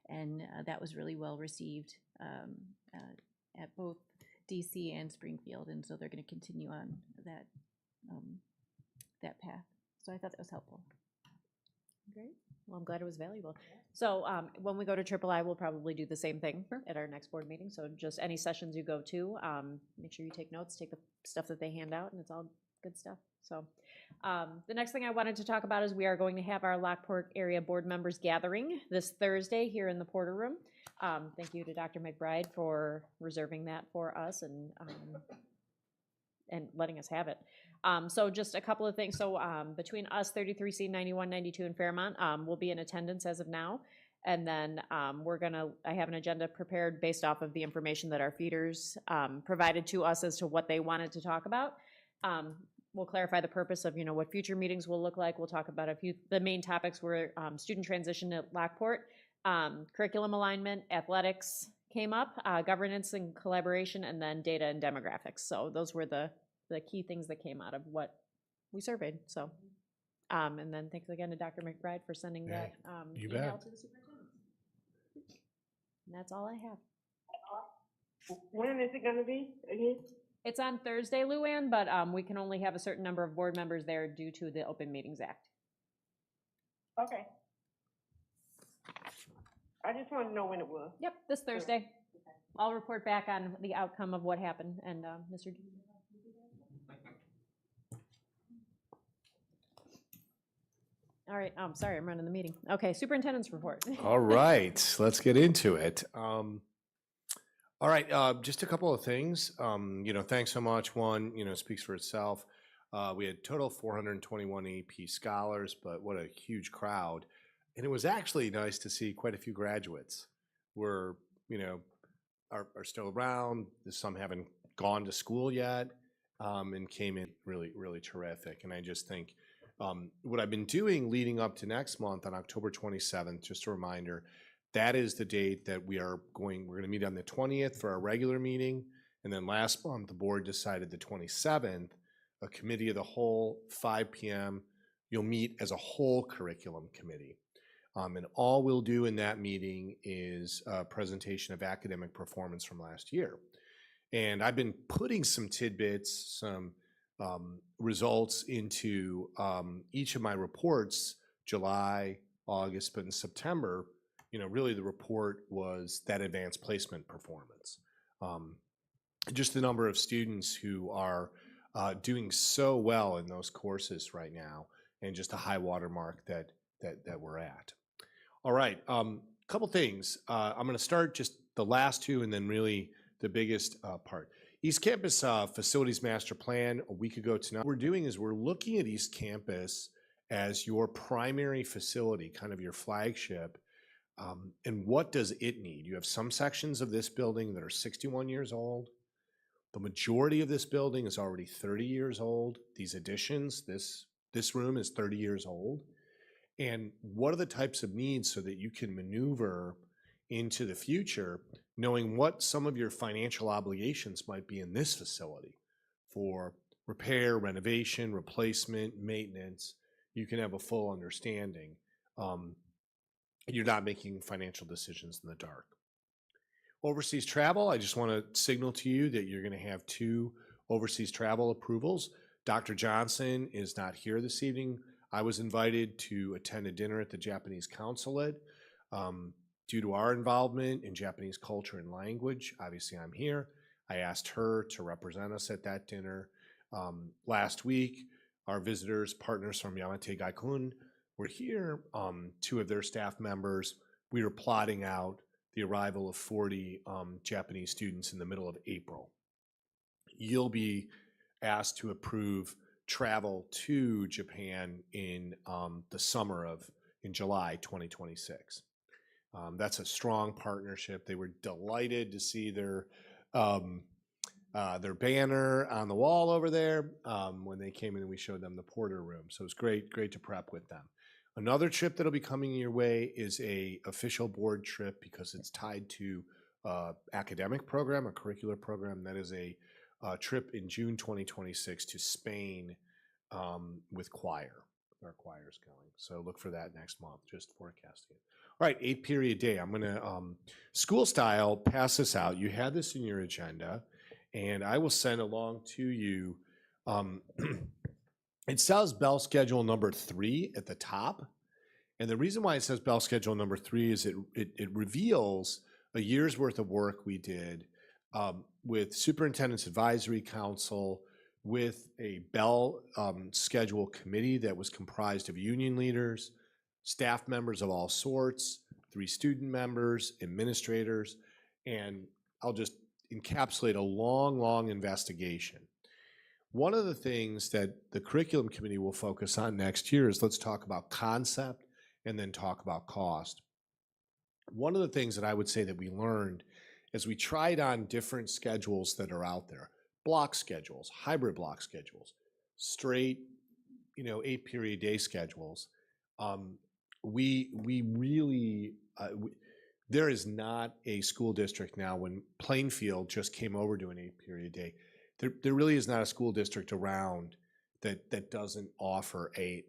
and that was really well received at both DC and Springfield. And so they're going to continue on that that path. So I thought that was helpful. Great. Well, I'm glad it was valuable. So when we go to III, we'll probably do the same thing at our next board meeting. So just any sessions you go to, make sure you take notes, take the stuff that they hand out, and it's all good stuff. So the next thing I wanted to talk about is we are going to have our Lockport area board members gathering this Thursday here in the Porter Room. Thank you to Dr. McBride for reserving that for us and letting us have it. So just a couple of things. So between us, 33C, 91, 92, and Fairmont will be in attendance as of now. And then I have an agenda prepared based off of the information that our feeders provided to us as to what they wanted to talk about. We'll clarify the purpose of, what future meetings will look like. We'll talk about the main topics were student transition at Lockport, curriculum alignment, athletics came up, governance and collaboration, and then data and demographics. So those were the key things that came out of what we surveyed. So, and then thanks again to Dr. McBride for sending that you email bet. to the superintendent. And that's all I have. When is it gonna be again? It's on Thursday, Luann, but we can only have a certain number of board members there due to the Open Meetings Act. Okay. I just want to know when it was. Yep, this Thursday. I'll report back on the outcome of what happened. And Mr. All right, sorry, I'm running the meeting. Okay, superintendent's report. All right, let's get into it. All right, just a couple of things. Thanks so much. One, speaks for itself. We had total 421 AP scholars, but what a huge crowd. And it was actually nice to see quite a few graduates are still around. Some haven't gone to school yet, and came in really, really terrific. And I just think what I've been doing leading up to next month on October 27th, just a reminder, that is the date that we're going to meet on the 20th for our regular meeting. And then last month, the board decided the 27th, a committee of the whole, 5 p.m., you'll meet as a whole curriculum committee. And all we'll do in that meeting is a presentation of academic performance from last year. And I've been putting some tidbits, some results into each of my reports, July, August, but in September, really the report was that advanced placement performance. Just the number of students who are doing so well in those courses right now, and just a high watermark that we're at. All right, couple things. I'm going to start just the last two, and then really the biggest part. East Campus Facilities Master Plan a week ago tonight. What we're doing is we're looking at East Campus as your primary facility, kind of your flagship. And what does it need? You have some sections of this building that are 61 years old. The majority of this building is already 30 years old. These additions, this room is 30 years old. And what are the types of needs so that you can maneuver into the future, knowing what some of your financial obligations might be in this facility for repair, renovation, replacement, maintenance? You can have a full understanding. You're not making financial decisions in the dark. Overseas travel, I just want to signal to you that you're going to have 2 overseas travel approvals. Dr. Johnson is not here this evening. I was invited to attend a dinner at the Japanese consulate. Due to our involvement in Japanese culture and language, obviously I'm here. I asked her to represent us at that dinner. Last week, our visitors, partners from Yamate Gaikun, were here. 2 of their staff members. We were plotting out the arrival of 40 Japanese students in the middle of April. You'll be asked to approve travel to Japan in in July 2026. That's a strong partnership. They were delighted to see their their banner on the wall over there when they came in and we showed them the Porter room. So it's great to prep with them. Another trip that'll be coming your way is a official board trip because it's tied to academic program, a curricular program. That is a trip in June 2026 to Spain with choir. Our choir's going. So look for that next month, just forecasting it. All right, 8-period day. I'm going to, school style, pass this out. You had this in your agenda, and I will send along to you. It says bell schedule number 3 at the top. And the reason why it says bell schedule number 3 is it reveals a year's worth of work we did with Superintendent's Advisory Council, with a bell schedule committee that was comprised of union leaders, staff members of all sorts, 3 student members, administrators, and I'll just encapsulate a long investigation. One of the things that the curriculum committee will focus on next year is let's talk about concept and then talk about cost. One of the things that I would say that we learned as we tried on different schedules that are out there, block schedules, hybrid block schedules, straight, 8-period day schedules. We really, there is not a school district now. When Plainfield just came over to an 8-period day, there really is not a school district around that doesn't offer eight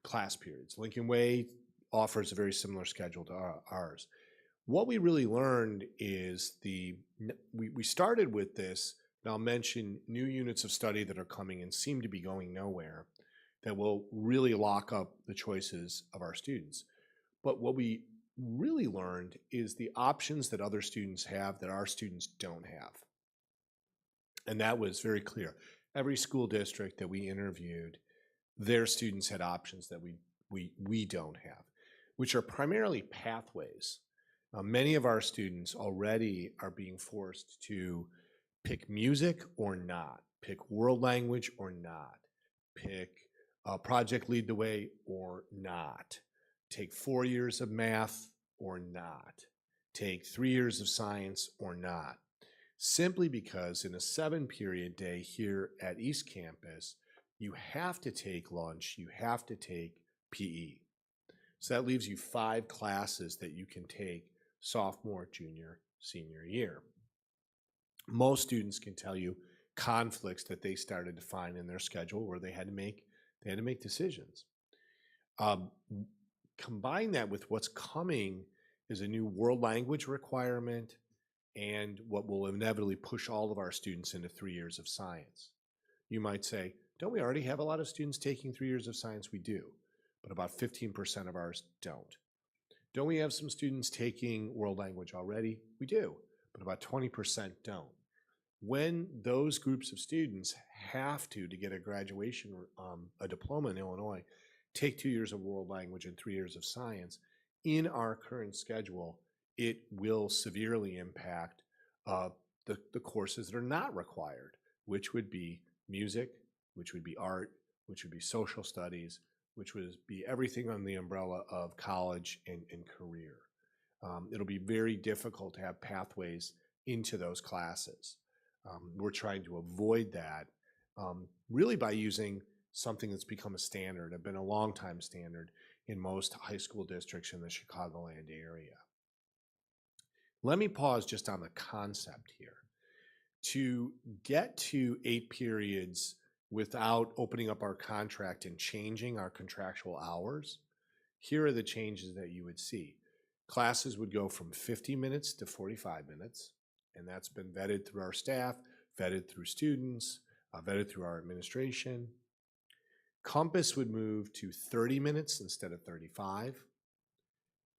class periods. Lincoln Way offers a very similar schedule to ours. What we really learned is we started with this, and I'll mention new units of study that are coming and seem to be going nowhere that will really lock up the choices of our students. But what we really learned is the options that other students have that our students don't have. And that was very clear. Every school district that we interviewed, their students had options that we don't have, which are primarily pathways. Many of our students already are being forced to pick music or not, pick world language or not, pick project lead the way or not, take 4 years of math or not, take 3 years of science or not, simply because in a 7-period day here at East Campus, you have to take lunch, you have to take PE. So that leaves you 5 classes that you can take sophomore, junior, senior year. Most students can tell you conflicts that they started to find in their schedule where they had to make decisions. Combine that with what's coming is a new world language requirement and what will inevitably push all of our students into 3 years of science. You might say, don't we already have a lot of students taking 3 years of science? We do, but about 15% of ours don't. Don't we have some students taking world language already? We do, but about 20% don't. When those groups of students have to get a graduation, a diploma in Illinois, take 2 years of world language and 3 years of science, in our current schedule, it will severely impact the courses that are not required, which would be music, which would be art, which would be social studies, which would be everything on the umbrella of college and career. It'll be very difficult to have pathways into those classes. We're trying to avoid that really by using something that's become a standard, have been a long time standard in most high school districts in the Chicagoland area. Let me pause just on the concept here. To get to 8 periods without opening up our contract and changing our contractual hours, here are the changes that you would see. Classes would go from 50 minutes to 45 minutes, and that's been vetted through our staff, vetted through students, vetted through our administration. Compass would move to 30 minutes instead of 35.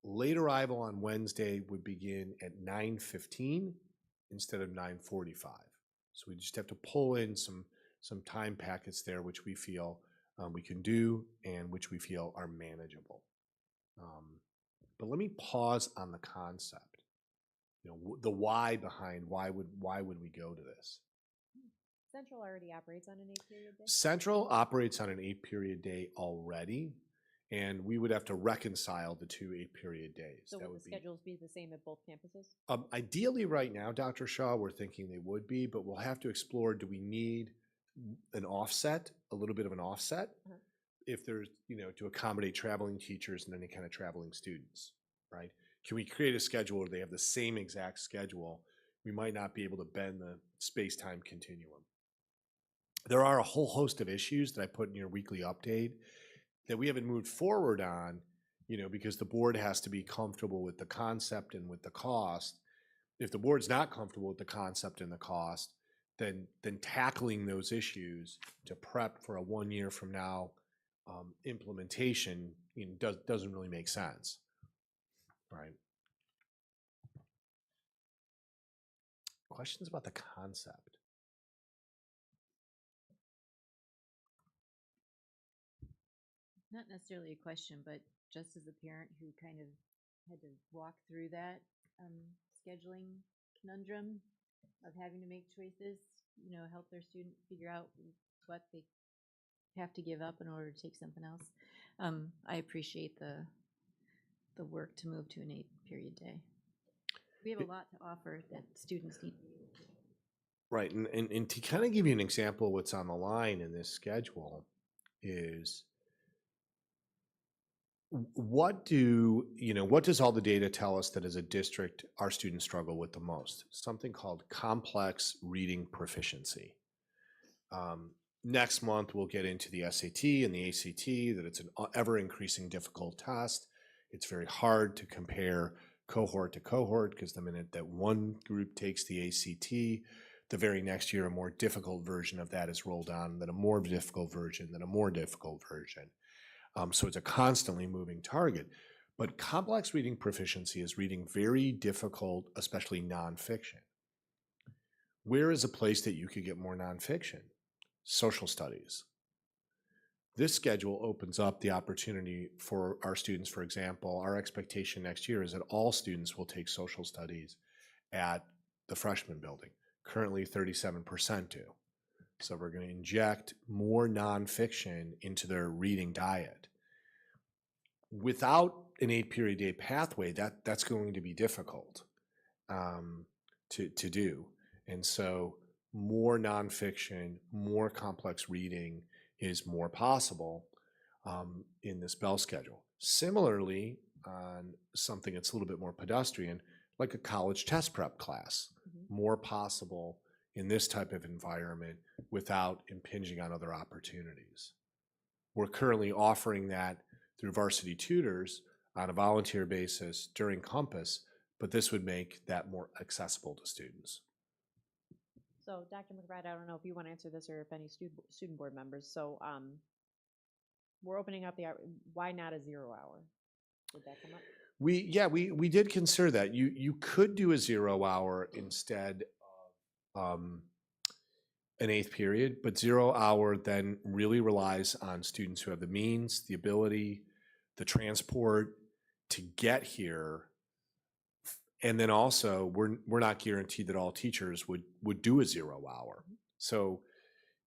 Late arrival on Wednesday would begin at 9:15 instead of 9:45. So we just have to pull in some time packets there, which we feel we can do and which we feel are manageable. But let me pause on the concept. The why behind why would we go to this? Central already operates on an 8-period day? Central operates on an 8-period day already, And we would have to reconcile the 2 8-period days. So That will would the be schedules be the same at both campuses? ideally right now, Dr. Shaw, we're thinking they would be, but we'll have to explore, do we need an offset, a little bit of an offset? If there's, to accommodate traveling teachers and any kind of traveling students, right? Can we create a schedule where they have the same exact schedule? We might not be able to bend the space-time continuum. There are a whole host of issues that I put in your weekly update that we haven't moved forward on, because the board has to be comfortable with the concept and with the cost. If the board's not comfortable with the concept and the cost, then tackling those issues to prep for a 1 year from now implementation doesn't really make sense, right? Questions about the concept? Not necessarily a question, but just as a parent who kind of had to walk through that scheduling conundrum of having to make choices, help their student figure out what they have to give up in order to take something else. I appreciate the work to move to an 8-period day. We have a lot to offer that students need. Right, and to kind of give you an example of what's on the line in this schedule is what does all the data tell us that as a district our students struggle with the most? Something called complex reading proficiency. Next month we'll get into the SAT and the ACT, that it's an ever-increasing difficult test. It's very hard to compare cohort to cohort because the minute that one group takes the ACT, the very next year a more difficult version of that is rolled on, then a more difficult version, then a more difficult version. So it's a constantly moving target. But complex reading proficiency is reading very difficult, especially nonfiction. Where is a place that you could get more nonfiction? Social studies. This schedule opens up the opportunity for our students. For example, our expectation next year is that all students will take social studies at the freshman building. Currently 37% do. So we're going to inject more nonfiction into their reading diet. Without an 8-period day pathway, that's going to be difficult to do. And so more nonfiction, more complex reading is more possible in this Bell schedule. Similarly, on something that's a little bit more pedestrian, like a college test prep class, more possible in this type of environment without impinging on other opportunities. We're currently offering that through varsity tutors on a volunteer basis during Compass, but this would make that more accessible to students. So Dr. McBride, I don't know if you want to answer this or if any student board members. So we're opening up why not a 0 hour? Did that come up? We did consider that. You could do a 0 hour instead of an 8th period, but 0 hour then really relies on students who have the means, the ability, the transport to get here. And then also we're not guaranteed that all teachers would do a 0 hour. So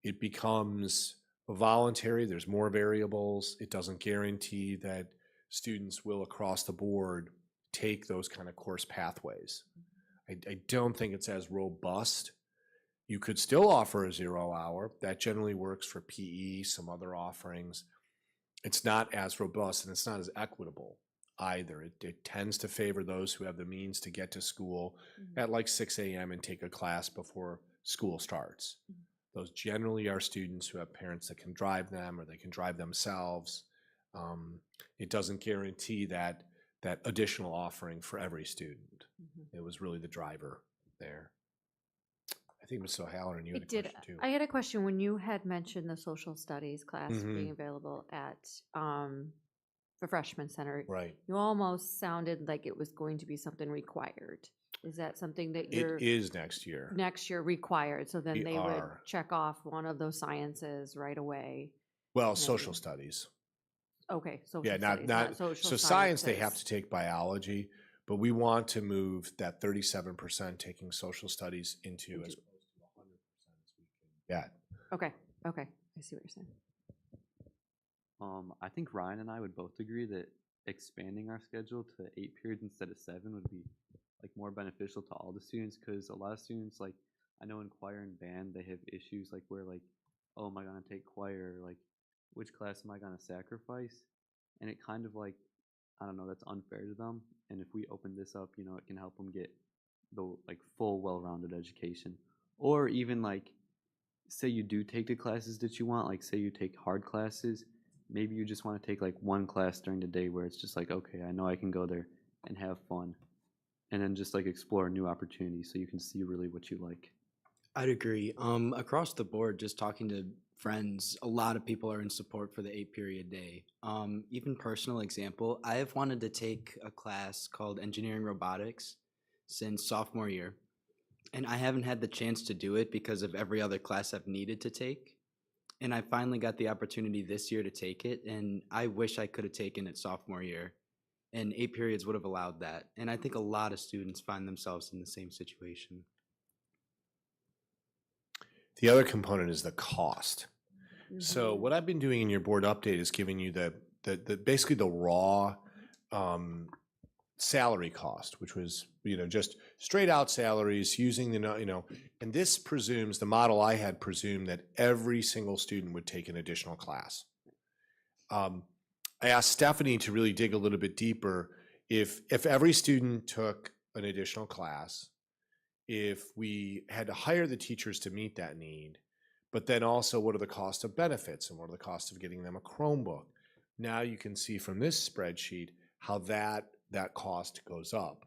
it becomes voluntary. There's more variables. It doesn't guarantee that students will across the board take those kind of course pathways. I don't think it's as robust. You could still offer a 0 hour. That generally works for PE, some other offerings. It's not as robust and it's not as equitable either. It tends to favor those who have the means to get to school at like 6 a.m. and take a class before school starts. Those generally are students who have parents that can drive them or they can drive themselves. It doesn't guarantee that additional offering for every student. It was really the driver there. I think Ms. O'Halloran, you had a question too. I had a question when you had mentioned the social studies class being available at the freshman center. Right. You almost sounded like it was going to be something required. Is that something that you're? It is next year. Next year required, so then they would check off one of those sciences right away. Well, social studies. Okay, social yeah, studies, not social so science. They have sciences. to take biology, but we want to move that 37% taking social studies into as close to 100% as we can get. Okay, I see what you're saying. I think Ryan and I would both agree that expanding our schedule to 8 periods instead of 7 would be like more beneficial to all the students, because a lot of students, like I know in choir and band, they have issues like where like, oh, am I gonna take choir? Like, which class am I gonna sacrifice? And it kind of like, I don't know, that's unfair to them. And if we open this up, you know, it can help them get the like full, well-rounded education. Or even like, say you do take the classes that you want, like say you take hard classes, maybe you just want to take like one class during the day where it's just like, okay, I know I can go there and have fun, and then just like explore new opportunities so you can see really what you like. I'd agree. Across the board, just talking to friends, a lot of people are in support for the 8-period day. Even personal example, I have wanted to take a class called Engineering Robotics since sophomore year, and I haven't had the chance to do it because of every other class I've needed to take. And I finally got the opportunity this year to take it, and I wish I could have taken it sophomore year, and 8 periods would have allowed that. And I think a lot of students find themselves in the same situation. The other component is the cost. So what I've been doing in your board update is giving you the basically the raw salary cost, which was, you know, just straight out salaries using the, you know, and this presumes, the model I had presumed that every single student would take an additional class. I asked Stephanie to really dig a little bit deeper. If every student took an additional class, if we had to hire the teachers to meet that need, but then also what are the costs of benefits and what are the costs of getting them a Chromebook? Now you can see from this spreadsheet how that cost goes up.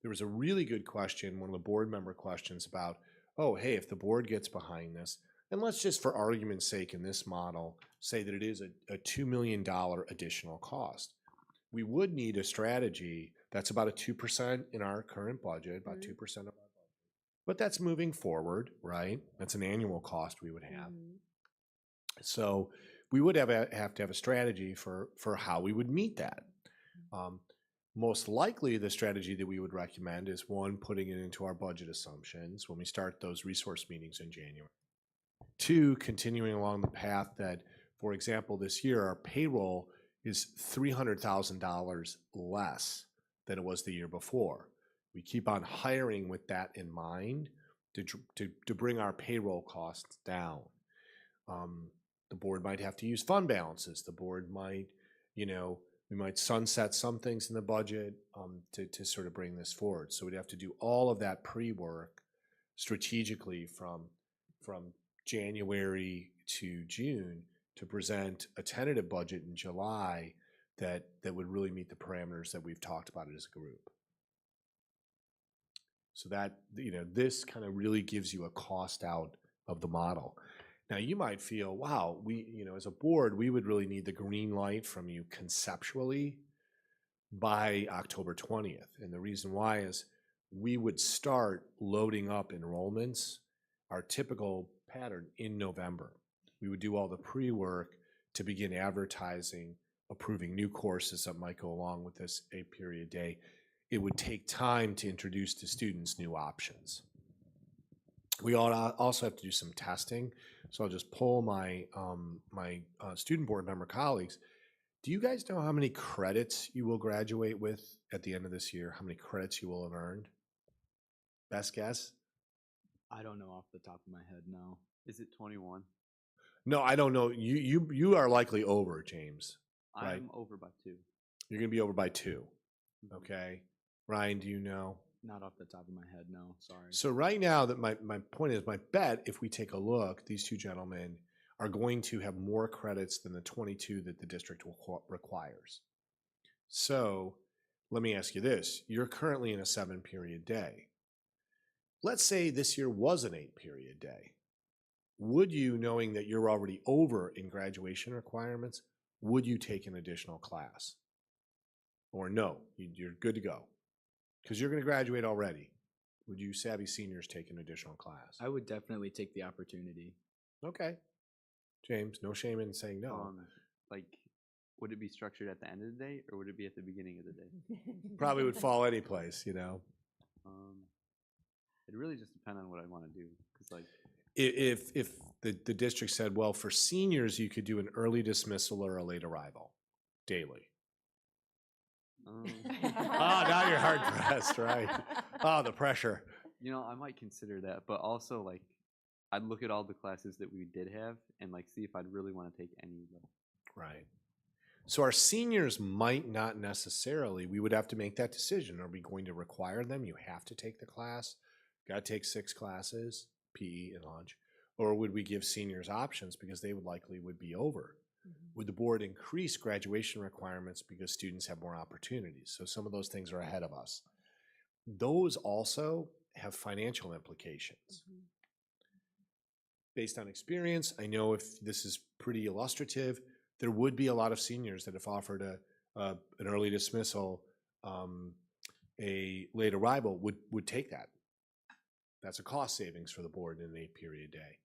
There was a really good question, one of the board member questions about, oh, hey, if the board gets behind this, and let's just for argument's sake in this model, say that it is a $2 million additional cost. We would need a strategy that's about a 2% in our current budget, about 2% of our budget. But that's moving forward, right? That's an annual cost we would have. So we would have to have a strategy for how we would meet that. Most likely the strategy that we would recommend is, one, putting it into our budget assumptions when we start those resource meetings in January. Two, continuing along the path that, for example, this year our payroll is $300,000 less than it was the year before. We keep on hiring with that in mind to bring our payroll costs down. The board might have to use fund balances. The board might, you know, we might sunset some things in the budget to sort of bring this forward. So we'd have to do all of that pre-work strategically from January to June to present a tentative budget in July that would really meet the parameters that we've talked about it as a group. So that, you know, this kind of really gives you a cost out of the model. Now you might feel, wow, we, you know, as a board, we would really need the green light from you conceptually by October 20th. And the reason why is we would start loading up enrollments, our typical pattern, in November. We would do all the pre-work to begin advertising, approving new courses that might go along with this 8-period day. It would take time to introduce to students new options. We also have to do some testing. So I'll just poll my student board member colleagues. Do you guys know how many credits you will graduate with at the end of this year? How many credits you will have earned? Best guess? I don't know off the top of my head, no. Is it 21? No, I don't know. You are likely over, James. Right? I'm over by 2. You're going to be over by 2. Okay. Ryan, do you know? Not off the top of my head, no, sorry. So right now, that my point is, my bet, if we take a look, these two gentlemen are going to have more credits than the 22 that the district requires. So let me ask you this. You're currently in a 7-period day. Let's say this year was an 8-period day. Would you, knowing that you're already over in graduation requirements, would you take an additional class? Or no, you're good to go? Because you're going to graduate already. Would you savvy seniors take an additional class? I would definitely take the opportunity. Okay. James, no shame in saying no. Like, would it be structured at the end of the day, or would it be at the beginning of the day? Probably would fall any place, you know. It really just depends on what I want to do. Cause like, If the district said, well, for seniors, you could do an early dismissal or a late arrival daily. Now you're hard pressed, right? Oh, the pressure. You know, I might consider that, but also like I'd look at all the classes that we did have and like see if I'd really want to take any of them. Right. So our seniors might not necessarily, we would have to make that decision. Are we going to require them? You have to take the class. Got to take 6 classes, PE and lunch. Or would we give seniors options because they would likely be over? Would the board increase graduation requirements because students have more opportunities? So some of those things are ahead of us. Those also have financial implications. Based on experience, I know if this is pretty illustrative, there would be a lot of seniors that if offered an early dismissal, a late arrival would take that. That's a cost savings for the board in an 8-period day.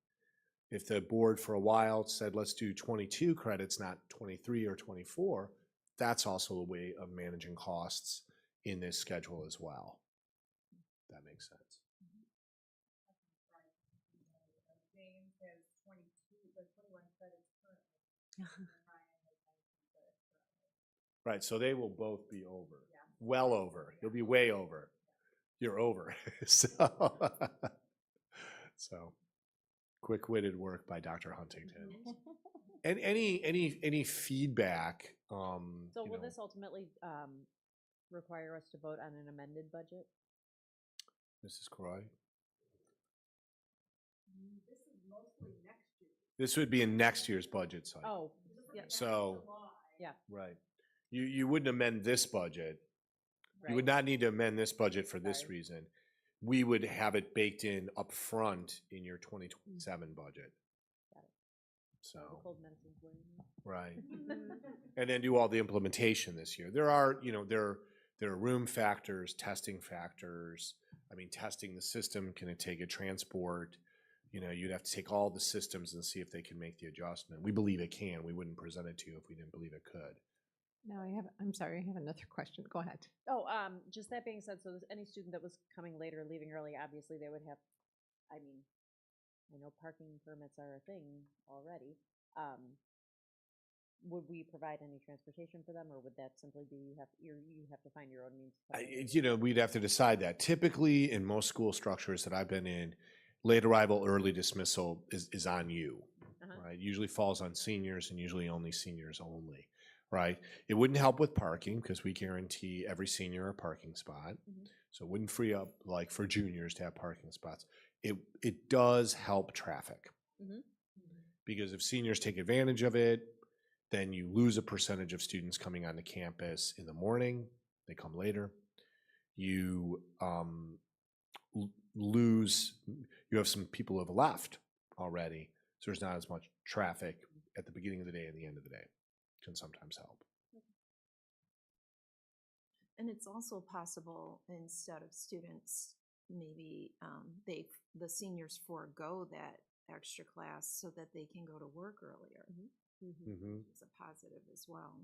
If the board for a while said, let's do 22 credits, not 23 or 24, that's also a way of managing costs in this schedule as well. That makes sense. James has 21 credits currently. Right, so they will both be over. Well over. You'll be way over. You're over. So quick-witted work by Dr. Huntington. And any feedback? So will this ultimately require us to vote on an amended budget? Mrs. Croy? This is mostly next year. This would be in next year's budget cycle. Oh, yeah. So, Yeah. right. You wouldn't amend this budget. You would Right. not need to amend this budget for this reason. We would have it baked in upfront in your 2027 budget. Got it. So, Cold medicine's wearing off. right. And then do all the implementation this year. There are room factors, testing factors. I mean, testing the system, can it take a transport? You'd have to take all the systems and see if they can make the adjustment. We believe it can. We wouldn't present it to you if we didn't believe it could. Now I'm sorry, I have another question. Go ahead. Oh, just that being said, so any student that was coming late or leaving early, obviously they would have, I mean, I know parking permits are a thing already. Would we provide any transportation for them, or would that simply be you have to find your own means? We'd have to decide that. Typically, in most school structures that I've been in, late arrival, early dismissal is on you, right? Usually falls on seniors and usually only seniors only, right? It wouldn't help with parking because we guarantee every senior a parking spot. So it wouldn't free up like for juniors to have parking spots. It does help traffic because if seniors take advantage of it, then you lose a percentage of students coming onto campus in the morning. They come later. You you have some people who have left already, so there's not as much traffic at the beginning of the day and the end of the day. Can sometimes help. And it's also possible instead of students, maybe the seniors forego that extra class so that they can go to work earlier. It's a positive as well.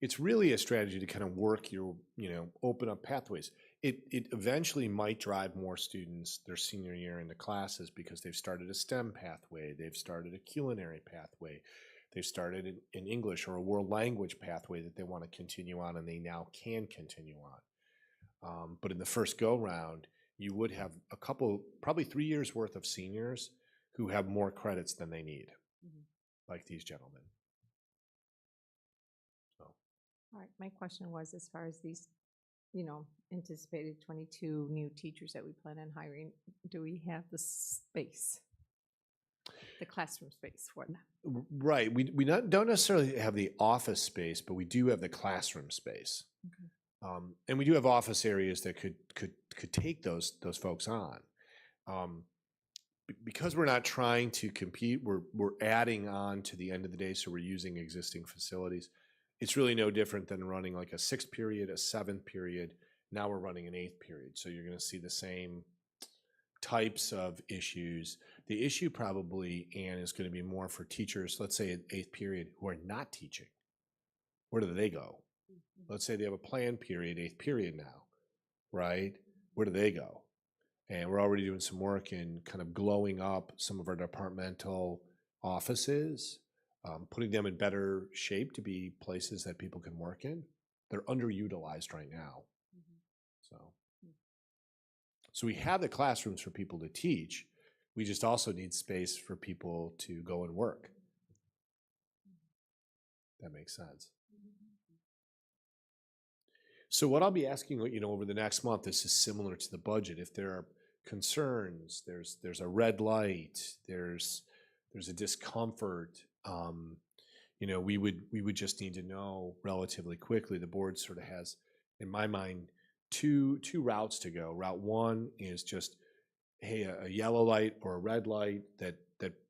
It's really a strategy to kind of work your, open up pathways. It eventually might drive more students their senior year into classes because they've started a STEM pathway, they've started a culinary pathway, they've started an English or a world language pathway that they want to continue on and they now can continue on. But in the first go round, you would have a couple, probably 3 years worth of seniors who have more credits than they need, like these gentlemen. All right, my question was as far as these, anticipated 22 new teachers that we plan on hiring, do we have the space, the classroom space for them? Right, we don't necessarily have the office space, but we do have the classroom space. And we do have office areas that could take those folks on. Because we're not trying to compete, we're adding on to the end of the day, so we're using existing facilities. It's really no different than running like a 6th period, a 7th period. Now we're running an 8th period, so you're going to see the same types of issues. The issue probably, Anne, is going to be more for teachers, let's say at 8th period, who are not teaching. Where do they go? Let's say they have a planned period, 8th period now, right? Where do they go? And we're already doing some work in kind of glowing up some of our departmental offices, putting them in better shape to be places that people can work in. They're underutilized right now. So we have the classrooms for people to teach. We just also need space for people to go and work. That makes sense. So what I'll be asking, over the next month, this is similar to the budget. If there are concerns, there's a red light, there's a discomfort, we would just need to know relatively quickly. The board sort of has, in my mind, two routes to go. Route one is just, hey, a yellow light or a red light that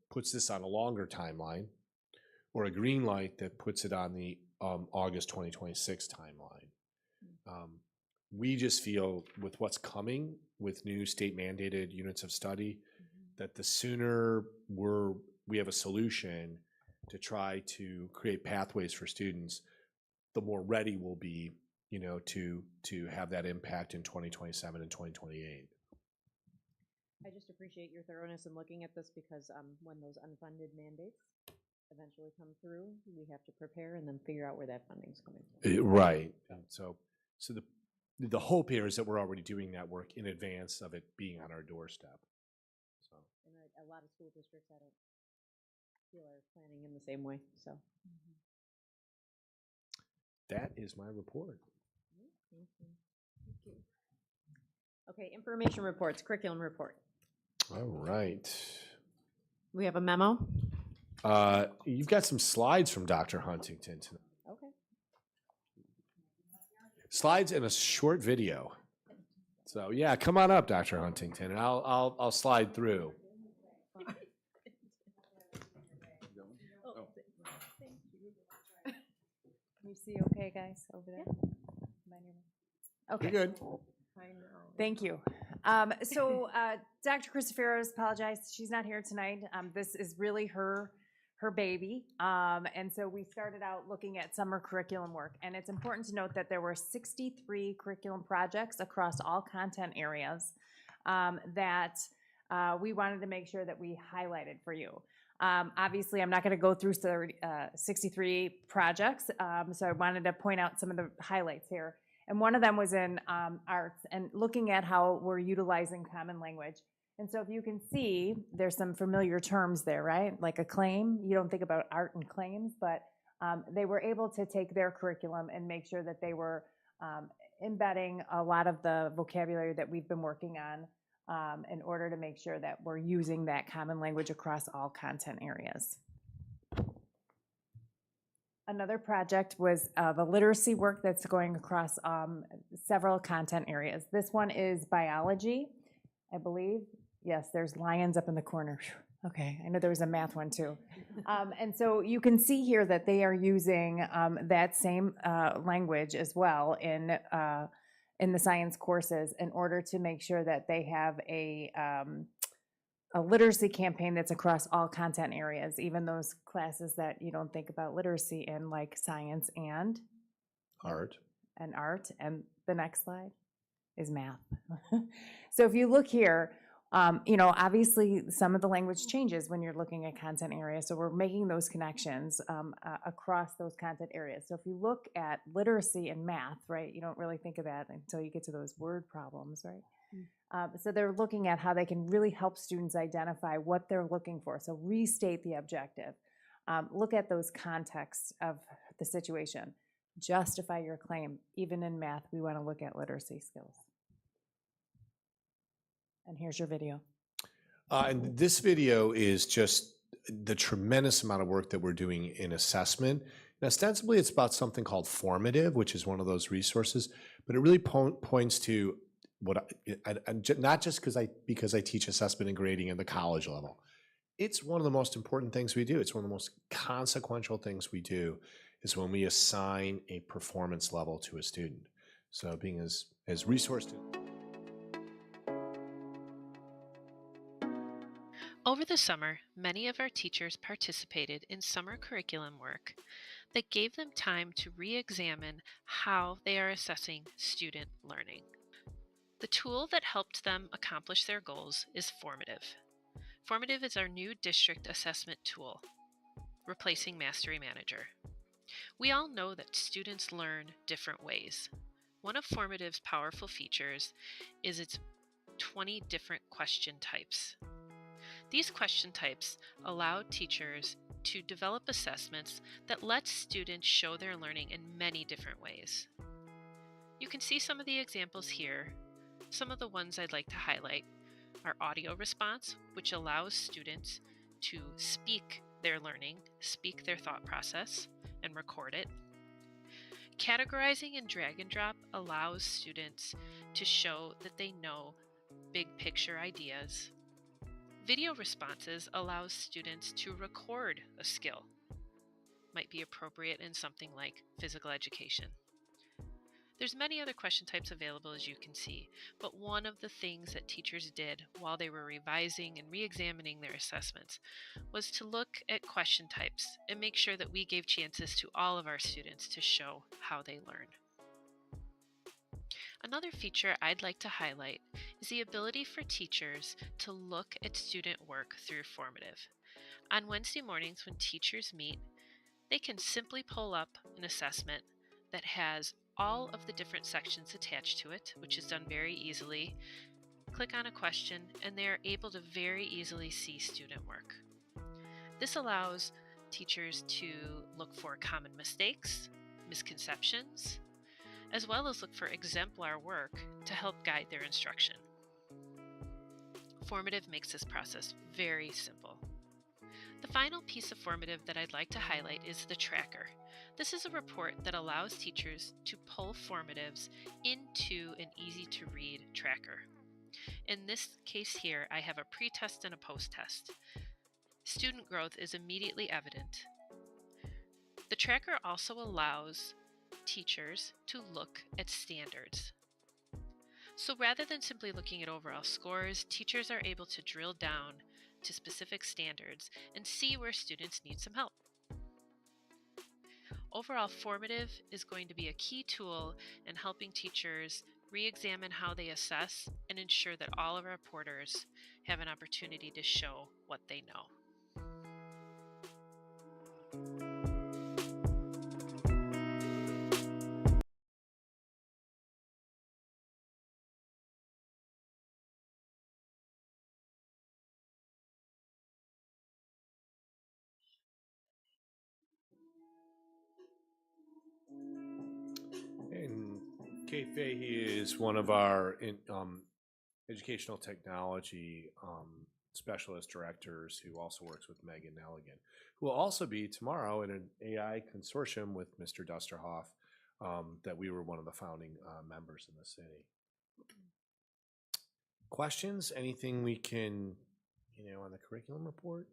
puts this on a longer timeline, or a green light that puts it on the August 2026 timeline. We just feel with what's coming with new state mandated units of study, that the sooner we have a solution to try to create pathways for students, the more ready we'll be, to have that impact in 2027 and 2028. I just appreciate your thoroughness in looking at this because when those unfunded mandates eventually come through, we have to prepare and then figure out where that funding's coming from. Right. So the hope here is that we're already doing that work in advance of it being on our doorstep. So. And a lot of school districts, I don't feel are planning in the same way. So that is my report. Thank you. Okay, information reports, curriculum report. All right. We have a memo. You've got some slides from Dr. Huntington tonight. Okay. Slides and a short video. So yeah, come on up, Dr. Huntington, and I'll slide through. You see okay, guys, over there? Okay. You're good. I know. Thank you. Dr. Christoferos apologized. She's not here tonight. This is really her baby. And so we started out looking at summer curriculum work. And it's important to note that there were 63 curriculum projects across all content areas that we wanted to make sure that we highlighted for you. Obviously, I'm not going to go through 63 projects, so I wanted to point out some of the highlights here. And one of them was in arts and looking at how we're utilizing common language. And so if you can see, there's some familiar terms there, right? Like a claim, you don't think about art and claims, but they were able to take their curriculum and make sure that they were embedding a lot of the vocabulary that we've been working on in order to make sure that we're using that common language across all content areas. Another project was the literacy work that's going across several content areas. This one is biology, I believe. Yes, there's lions up in the corner. Okay, I know there was a math one too. And so you can see here that they are using that same language as well in the science courses in order to make sure that they have a literacy campaign that's across all content areas, even those classes that you don't think about literacy in, like science and art. And the next slide is math. So if you look here, obviously some of the language changes when you're looking at content areas. So we're making those connections across those content areas. So if you look at literacy and math, right, you don't really think of that until you get to those word problems, right? So they're looking at how they can really help students identify what they're looking for. So restate the objective. Look at those contexts of the situation. Justify your claim. Even in math, we want to look at literacy skills. And here's your video. And this video is just the tremendous amount of work that we're doing in assessment. And ostensibly, it's about something called formative, which is one of those resources, but it really points to what not just because I teach assessment and grading at the college level. It's one of the most important things we do. It's one of the most consequential things we do is when we assign a performance level to a student. So being as resourced. Over the summer, many of our teachers participated in summer curriculum work that gave them time to re-examine how they are assessing student learning. The tool that helped them accomplish their goals is Formative. Formative is our new district assessment tool, replacing Mastery Manager. We all know that students learn different ways. One of Formative's powerful features is its 20 different question types. These question types allow teachers to develop assessments that let students show their learning in many different ways. You can see some of the examples here. Some of the ones I'd like to highlight are audio response, which allows students to speak their learning, speak their thought process, and record it. Categorizing and drag and drop allows students to show that they know big picture ideas. Video responses allows students to record a skill. Might be appropriate in something like physical education. There's many other question types available, as you can see, but one of the things that teachers did while they were revising and re-examining their assessments was to look at question types and make sure that we gave chances to all of our students to show how they learn. Another feature I'd like to highlight is the ability for teachers to look at student work through Formative. On Wednesday mornings when teachers meet, they can simply pull up an assessment that has all of the different sections attached to it, which is done very easily. Click on a question and they are able to very easily see student work. This allows teachers to look for common mistakes, misconceptions, as well as look for exemplar work to help guide their instruction. Formative makes this process very simple. The final piece of Formative that I'd like to highlight is the tracker. This is a report that allows teachers to pull formatives into an easy-to-read tracker. In this case here, I have a pre-test and a post-test. Student growth is immediately evident. The tracker also allows teachers to look at standards. So rather than simply looking at overall scores, teachers are able to drill down to specific standards and see where students need some help. Overall, Formative is going to be a key tool in helping teachers re-examine how they assess and ensure that all of our reporters have an opportunity to show what they know. And Kate Fahey is one of our educational technology specialist directors who also works with Megan Nelligan, who will also be tomorrow in an AI consortium with Mr. Dusterhoff that we were one of the founding members in the city. Questions? Anything we can, on the curriculum report?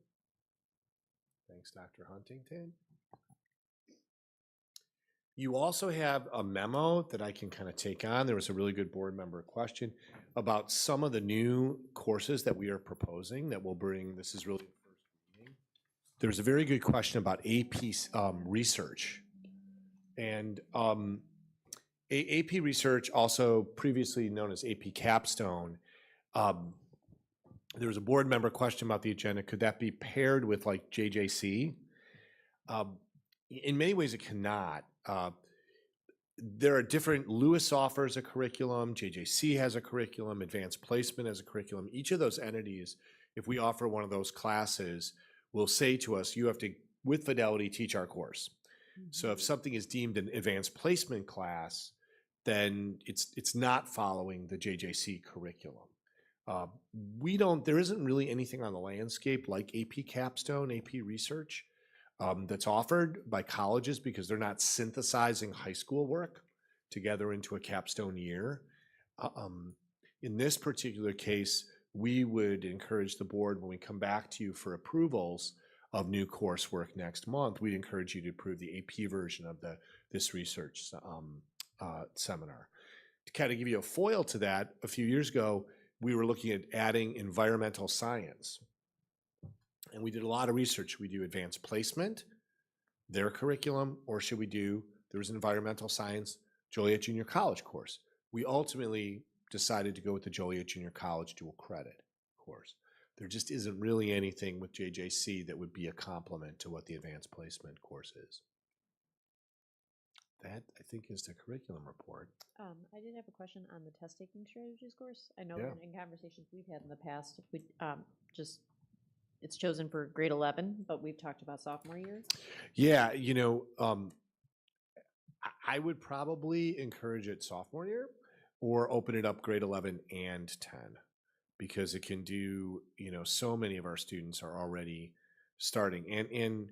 Thanks, Dr. Huntington. You also have a memo that I can kind of take on. There was a really good board member question about some of the new courses that we are proposing that we'll bring. This is really the first meeting. There was a very good question about AP research. And AP research, also previously known as AP Capstone, there was a board member question about the agenda. Could that be paired with like JJC? In many ways, it cannot. There are different, Lewis offers a curriculum, JJC has a curriculum, Advanced Placement has a curriculum. Each of those entities, if we offer one of those classes, will say to us, you have to, with fidelity, teach our course. Mm-hmm. So if something is deemed an Advanced Placement class, then it's not following the JJC curriculum. There isn't really anything on the landscape like AP Capstone, AP Research, that's offered by colleges because they're not synthesizing high school work together into a capstone year. In this particular case, we would encourage the board when we come back to you for approvals of new coursework next month, we'd encourage you to approve the AP version of this research seminar. To kind of give you a foil to that, a few years ago, we were looking at adding environmental science. And we did a lot of research. Should we do Advanced Placement, their curriculum, or should we do, there was an environmental science Joliet Junior College course. We ultimately decided to go with the Joliet Junior College dual credit course. There just isn't really anything with JJC that would be a complement to what the advanced placement course is. That, I think, is the curriculum report. I did have a question on the test taking strategies course. I know Yeah. in conversations we've had in the past, we it's chosen for grade 11, but we've talked about sophomore year. Yeah, I would probably encourage it sophomore year or open it up grade 11 and 10 because it can do, so many of our students are already starting. And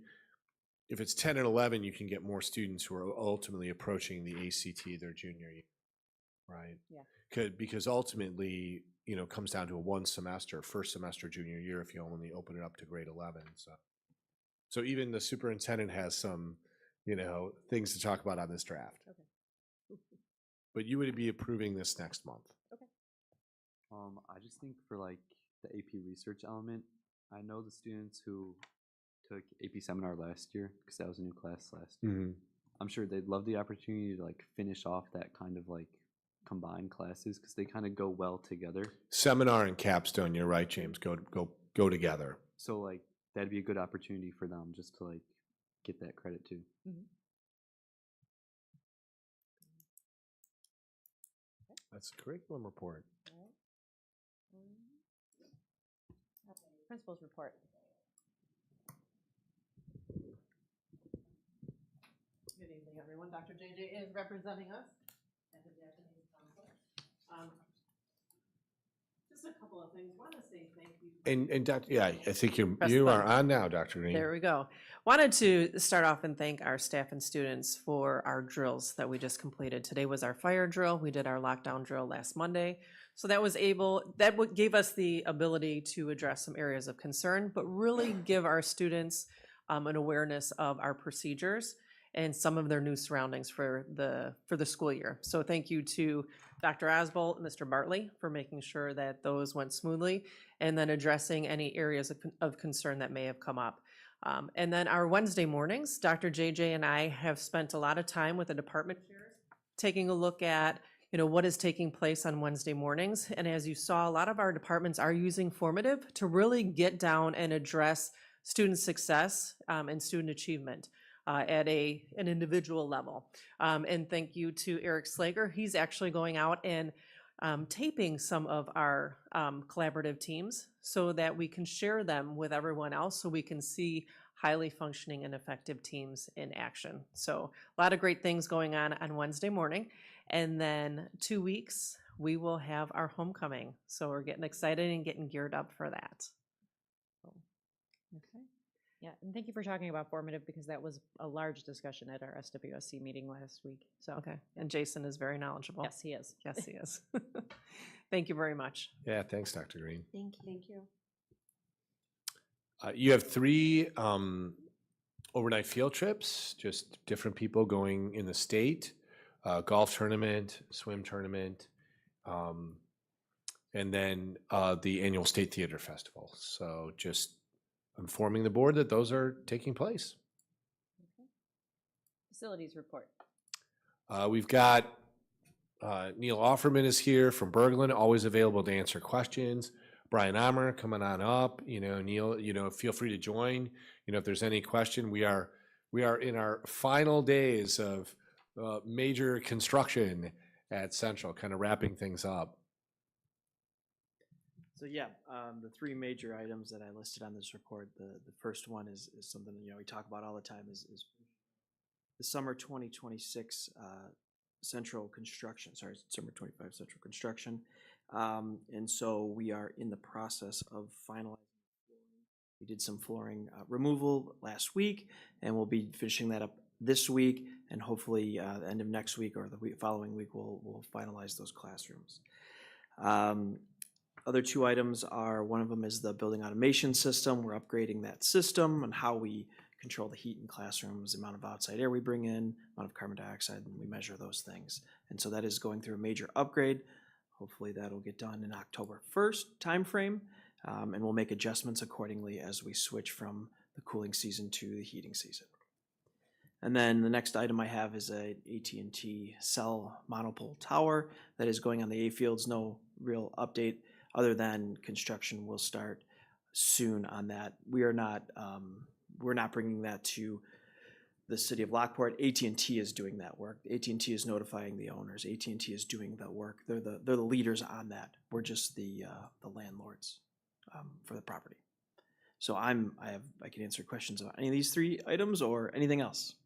if it's 10 and 11, you can get more students who are ultimately approaching the ACT their junior year, right? Yeah. Because ultimately, it comes down to a one semester, first semester junior year if you only open it up to grade 11. So even the superintendent has some, things to talk about on this draft. Okay. But you would be approving this next month. Okay. I just think for like the AP research element, I know the students who took AP seminar last year, because that was a new class last year. Mm-hmm. I'm sure they'd love the opportunity to like finish off that kind of like combined classes because they kind of go well together. Seminar and capstone, you're right, James, go together. So like that'd be a good opportunity for them just to like get that credit too. Mm-hmm. That's the curriculum report. Principal's report. Good evening, everyone. Dr. JJ is representing us at the Japanese Council. Just a couple of things. Want to say thank you. And Dr. Yeah, I think you Press the are button. on now, Dr. Green. There we go. Wanted to start off and thank our staff and students for our drills that we just completed. Today was our fire drill. We did our lockdown drill last Monday. So that gave us the ability to address some areas of concern, but really give our students an awareness of our procedures and some of their new surroundings for the school year. So thank you to Dr. Osbolt and Mr. Bartley for making sure that those went smoothly and then addressing any areas of concern that may have come up. And then our Wednesday mornings, Dr. JJ and I have spent a lot of time with the department chairs, taking a look at what is taking place on Wednesday mornings. And as you saw, a lot of our departments are using Formative to really get down and address student success and student achievement at an individual level. And thank you to Eric Slager. He's actually going out and taping some of our collaborative teams so that we can share them with everyone else so we can see highly functioning and effective teams in action. So a lot of great things going on Wednesday morning. And then 2 weeks, we will have our homecoming. So we're getting excited and getting geared up for that. Okay. Yeah, and thank you for talking about Formative because that was a large discussion at our SWSC meeting last week. So Okay, and Jason is very knowledgeable. yes, he is. Yes, he is. Thank you very much. Yeah, thanks, Dr. Green. Thank you. Thank you. You have 3 overnight field trips, just different people going in the state, golf tournament, swim tournament, and then the annual State Theater Festival. So just informing the board that those are taking place. Okay. Facilities report. We've got Neil Offerman is here from Berglund, always available to answer questions. Brian Ammer coming on up. Neil, feel free to join. If there's any question, we are in our final days of major construction at Central, kind of wrapping things up. So yeah, the 3 major items that I listed on this report, the first one is something we talk about all the time is the summer 2026 central construction. Sorry, summer 25 central construction, and so we are in the process of finalizing. We did some flooring removal last week, and we'll be finishing that up this week, and hopefully the end of next week or the following week we'll finalize those classrooms. Other 2 items are, one of them is the building automation system. We're upgrading that system and how we control the heat in classrooms, the amount of outside air we bring in, amount of carbon dioxide, and we measure those things. And so that is going through a major upgrade. Hopefully that'll get done in October 1st timeframe, and we'll make adjustments accordingly as we switch from the cooling season to the heating season. And then the next item I have is a AT&T cell monopole tower that is going on the A fields. No real update other than construction will start soon on that. We're not bringing that to the city of Lockport. AT&T is doing that work. AT&T is notifying the owners. AT&T is doing the work. They're the leaders on that. We're just the landlords for the property. So I can answer questions about any of these three items or anything else.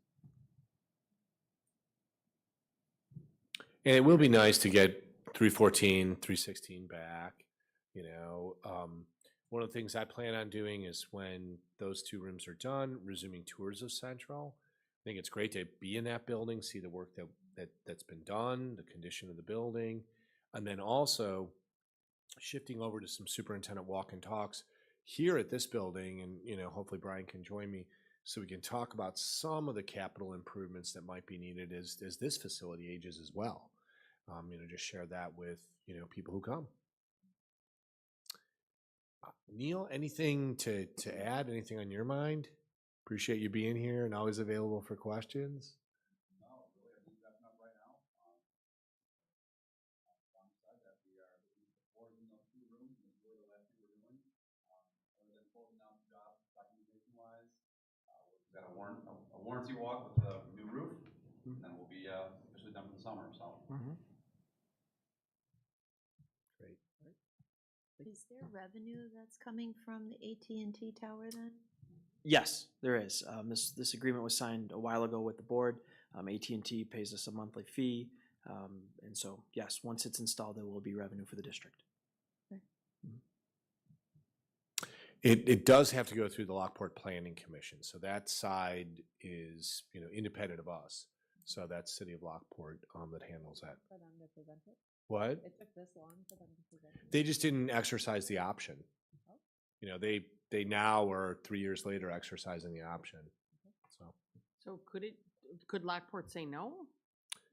And it will be nice to get 314, 316 back. You know, one of the things I plan on doing is when those two rooms are done, resuming tours of Central. I think it's great to be in that building, see the work that's been done, the condition of the building, and then also shifting over to some superintendent walk and talks here at this building. And, you know, hopefully Brian can join me so we can talk about some of the capital improvements that might be needed as this facility ages as well. You know, just share that with, you know, people who come. Neil, anything to add? Anything on your mind? Appreciate you being here and always available for questions. Got a warranty walk with the new roof, and then we'll be officially done for the summer. So. Great. Is there revenue that's coming from the AT&T tower then? Yes, there is. This agreement was signed a while ago with the board. AT&T pays us a monthly fee, and so yes, once it's installed, there will be revenue for the district. It does have to go through the Lockport Planning Commission, so that side is, you know, independent of us. So that's City of Lockport that handles that. For them to present it? What? It took this long for them to present it? They just didn't exercise the option. Oh. You know, they now are 3 years later exercising the option. So could Lockport say no?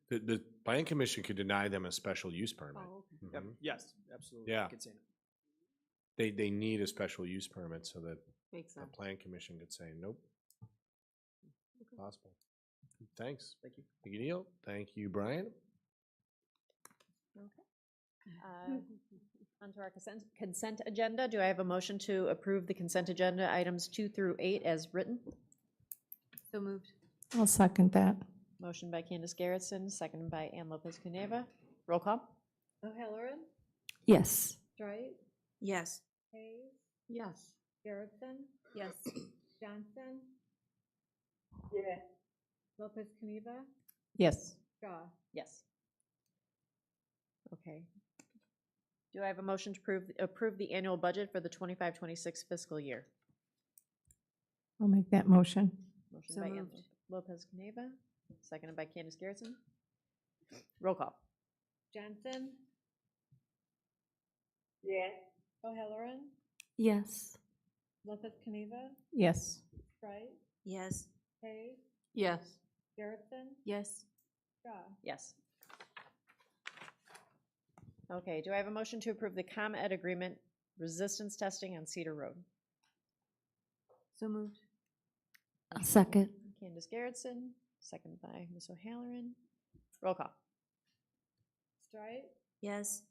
The Planning Commission could deny them a special use permit. Oh, okay. Yep. Yes, absolutely. Yeah. I could say no. They need a special use permit so that Makes the sense. Plan Commission could say, nope. Possible. Thanks. Thank you. Thank you, Neil. Thank you, Brian. Okay. Onto our consent agenda. Do I have a motion to approve the consent agenda items 2 through 8 as written? So moved. I'll second that. Motion by Candace Garrettson, seconded by Ann Lopez Cuneva. Roll call. O'Halloran? Yes. Strite? Yes. Hayes? Yes. Garrettson? Yes. Johnson? Yes. Lopez Caniva? Yes. Shaw? Yes. Okay. Do I have a motion to approve the annual budget for the 25-26 fiscal year? I'll make that motion. Motion So by Ann moved. Lopez Cuneva, seconded by Candace Garrettson. Roll call. Johnson? Yes. O'Halloran? Yes. Lopez Caniva? Yes. Strite? Yes. Hayes? Yes. Garrettson? Yes. Shaw? Yes. Okay, do I have a motion to approve the ComEd agreement resistance testing on Cedar Road? So moved. I'll second. Candace Garrettson, seconded by Ms. O'Halloran. Roll call. Strite? Yes.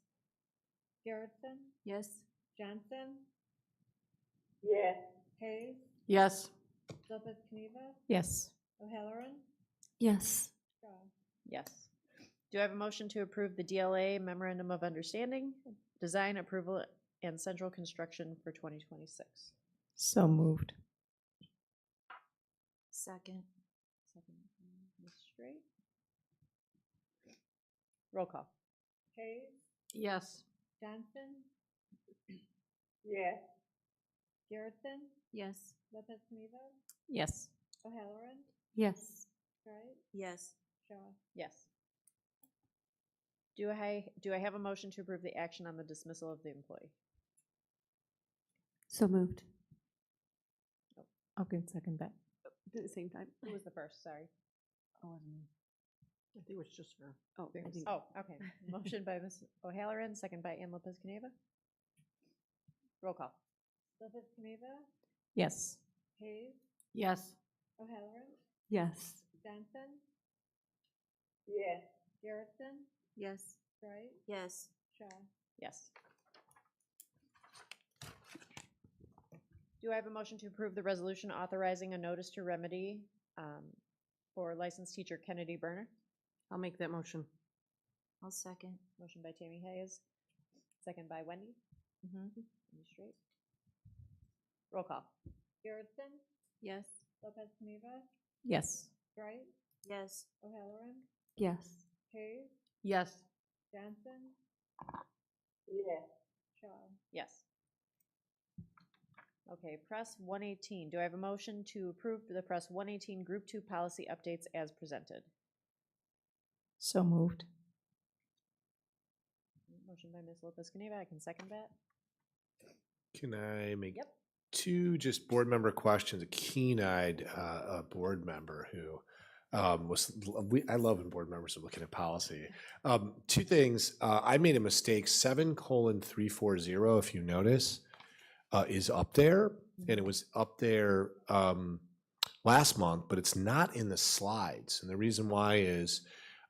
Garrettson? Yes. Johnson? Yes. Hayes? Yes. Lopez Caniva? Yes. O'Halloran? Yes. Shaw? Yes. Do I have a motion to approve the DLA Memorandum of Understanding, Design Approval, and Central Construction for 2026? So moved. Second. Second, Ms. Straight. Roll call. Hayes? Yes. Johnson? Yes. Garrettson? Yes. Lopez Caniva? Yes. O'Halloran? Yes. Strite? Yes. Shaw? Yes. Do I have a motion to approve the action on the dismissal of the employee? So moved. I can second that. At the same time. Who was the first? Sorry. Oh, wasn't me. I think it was just her. Oh, I think. Oh, okay. Motion by Ms. O'Halloran, second by Ann Lopez Cuneva. Roll call. Lopez Caniva? Yes. Hayes? Yes. O'Halloran? Yes. Johnson, Yes. Garrettson, Yes. Wright, Yes. Shaw. Yes. Do I have a motion to approve the resolution authorizing a notice to remedy for licensed teacher Kennedy Berner? I'll make that motion. I'll second. Motion by Tammy Hayes, second by Wendy. Wendy Straight. Roll call. Garrettson, Yes. Lopez Caniva, Yes. Wright, Yes. O'Halloran, Yes. Hayes, Yes. Johnson, Yes. Shaw. Yes. Okay, Press 118. Do I have a motion to approve the Press 118 Group 2 policy updates as presented? So moved. Motion by Ms. Lopez Caniva. I can second that. Can I make Yep. two just board member questions? A keen-eyed board member who I love when board members are looking at policy. Two things. I made a mistake. 7:340, if you notice, is up there, and it was up there last month, but it's not in the slides. And the reason why is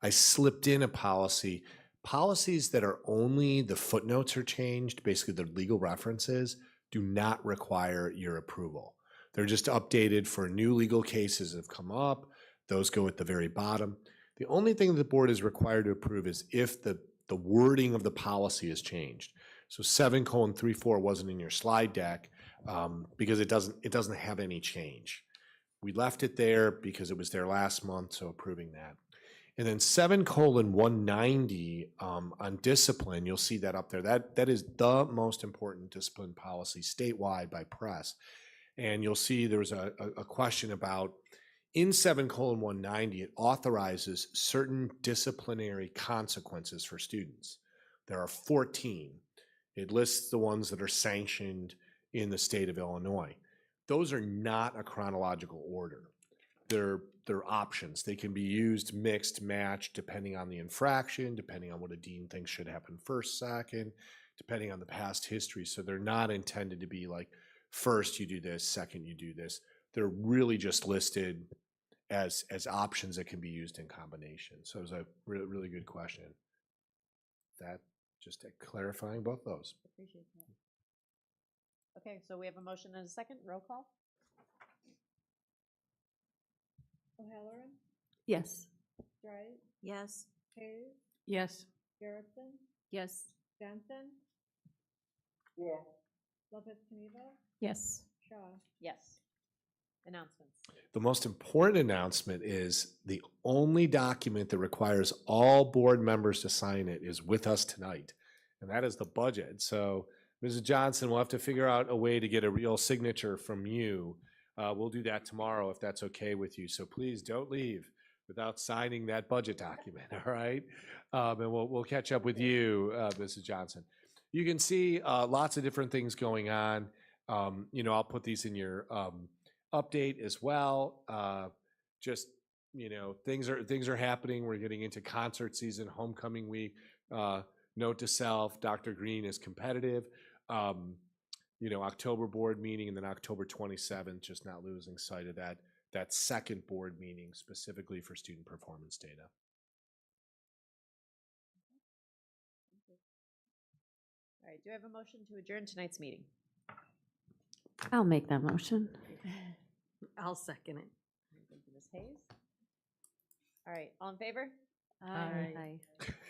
I slipped in a policy. Policies that are only the footnotes are changed, basically the legal references, do not require your approval. They're just updated for new legal cases that have come up. Those go at the very bottom. The only thing the board is required to approve is if the wording of the policy is changed. So 7:34 wasn't in your slide deck because it doesn't have any change. We left it there because it was there last month, so approving that. And then 7:190 on discipline, you'll see that up there. That is the most important discipline policy statewide by press. And you'll see there was a question about in 7:190, it authorizes certain disciplinary consequences for students. There are 14. It lists the ones that are sanctioned in the state of Illinois. Those are not a chronological order. They're options. They can be used mixed, matched, depending on the infraction, depending on what a dean thinks should happen first, second, depending on the past history. So they're not intended to be like, first you do this, second you do this. They're really just listed as options that can be used in combination. So it was a really, really good question. That just clarifying both those. Appreciate that. Okay, so we have a motion and a second. Roll call. O'Halloran, Yes. Wright, Yes. Hayes, Yes. Garrettson, Yes. Johnson, Yes. Lopez Caniva, Yes. Shaw. Yes. Announcements. The most important announcement is the only document that requires all board members to sign it is with us tonight, and that is the budget. So, Mrs. Johnson, we'll have to figure out a way to get a real signature from you. We'll do that tomorrow if that's okay with you. So please don't leave without signing that budget document, all right? And we'll catch up with you, Mrs. Johnson. You can see lots of different things going on. I'll put these in your update as well. Just things are happening. We're getting into concert season, homecoming week. Note to self: Dr. Green is competitive. October board meeting, and then October 27th. Just not losing sight of that second board meeting specifically for student performance data. All right, do I have a motion to adjourn tonight's meeting? I'll make that motion. I'll second it. Thank you, Ms. Hayes. All right, all in favor? Aye.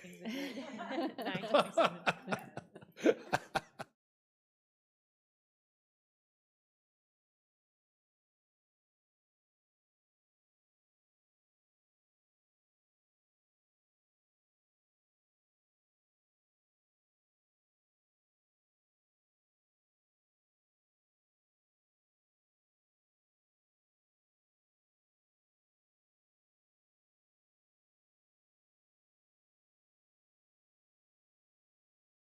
Things adjourned. 9:27.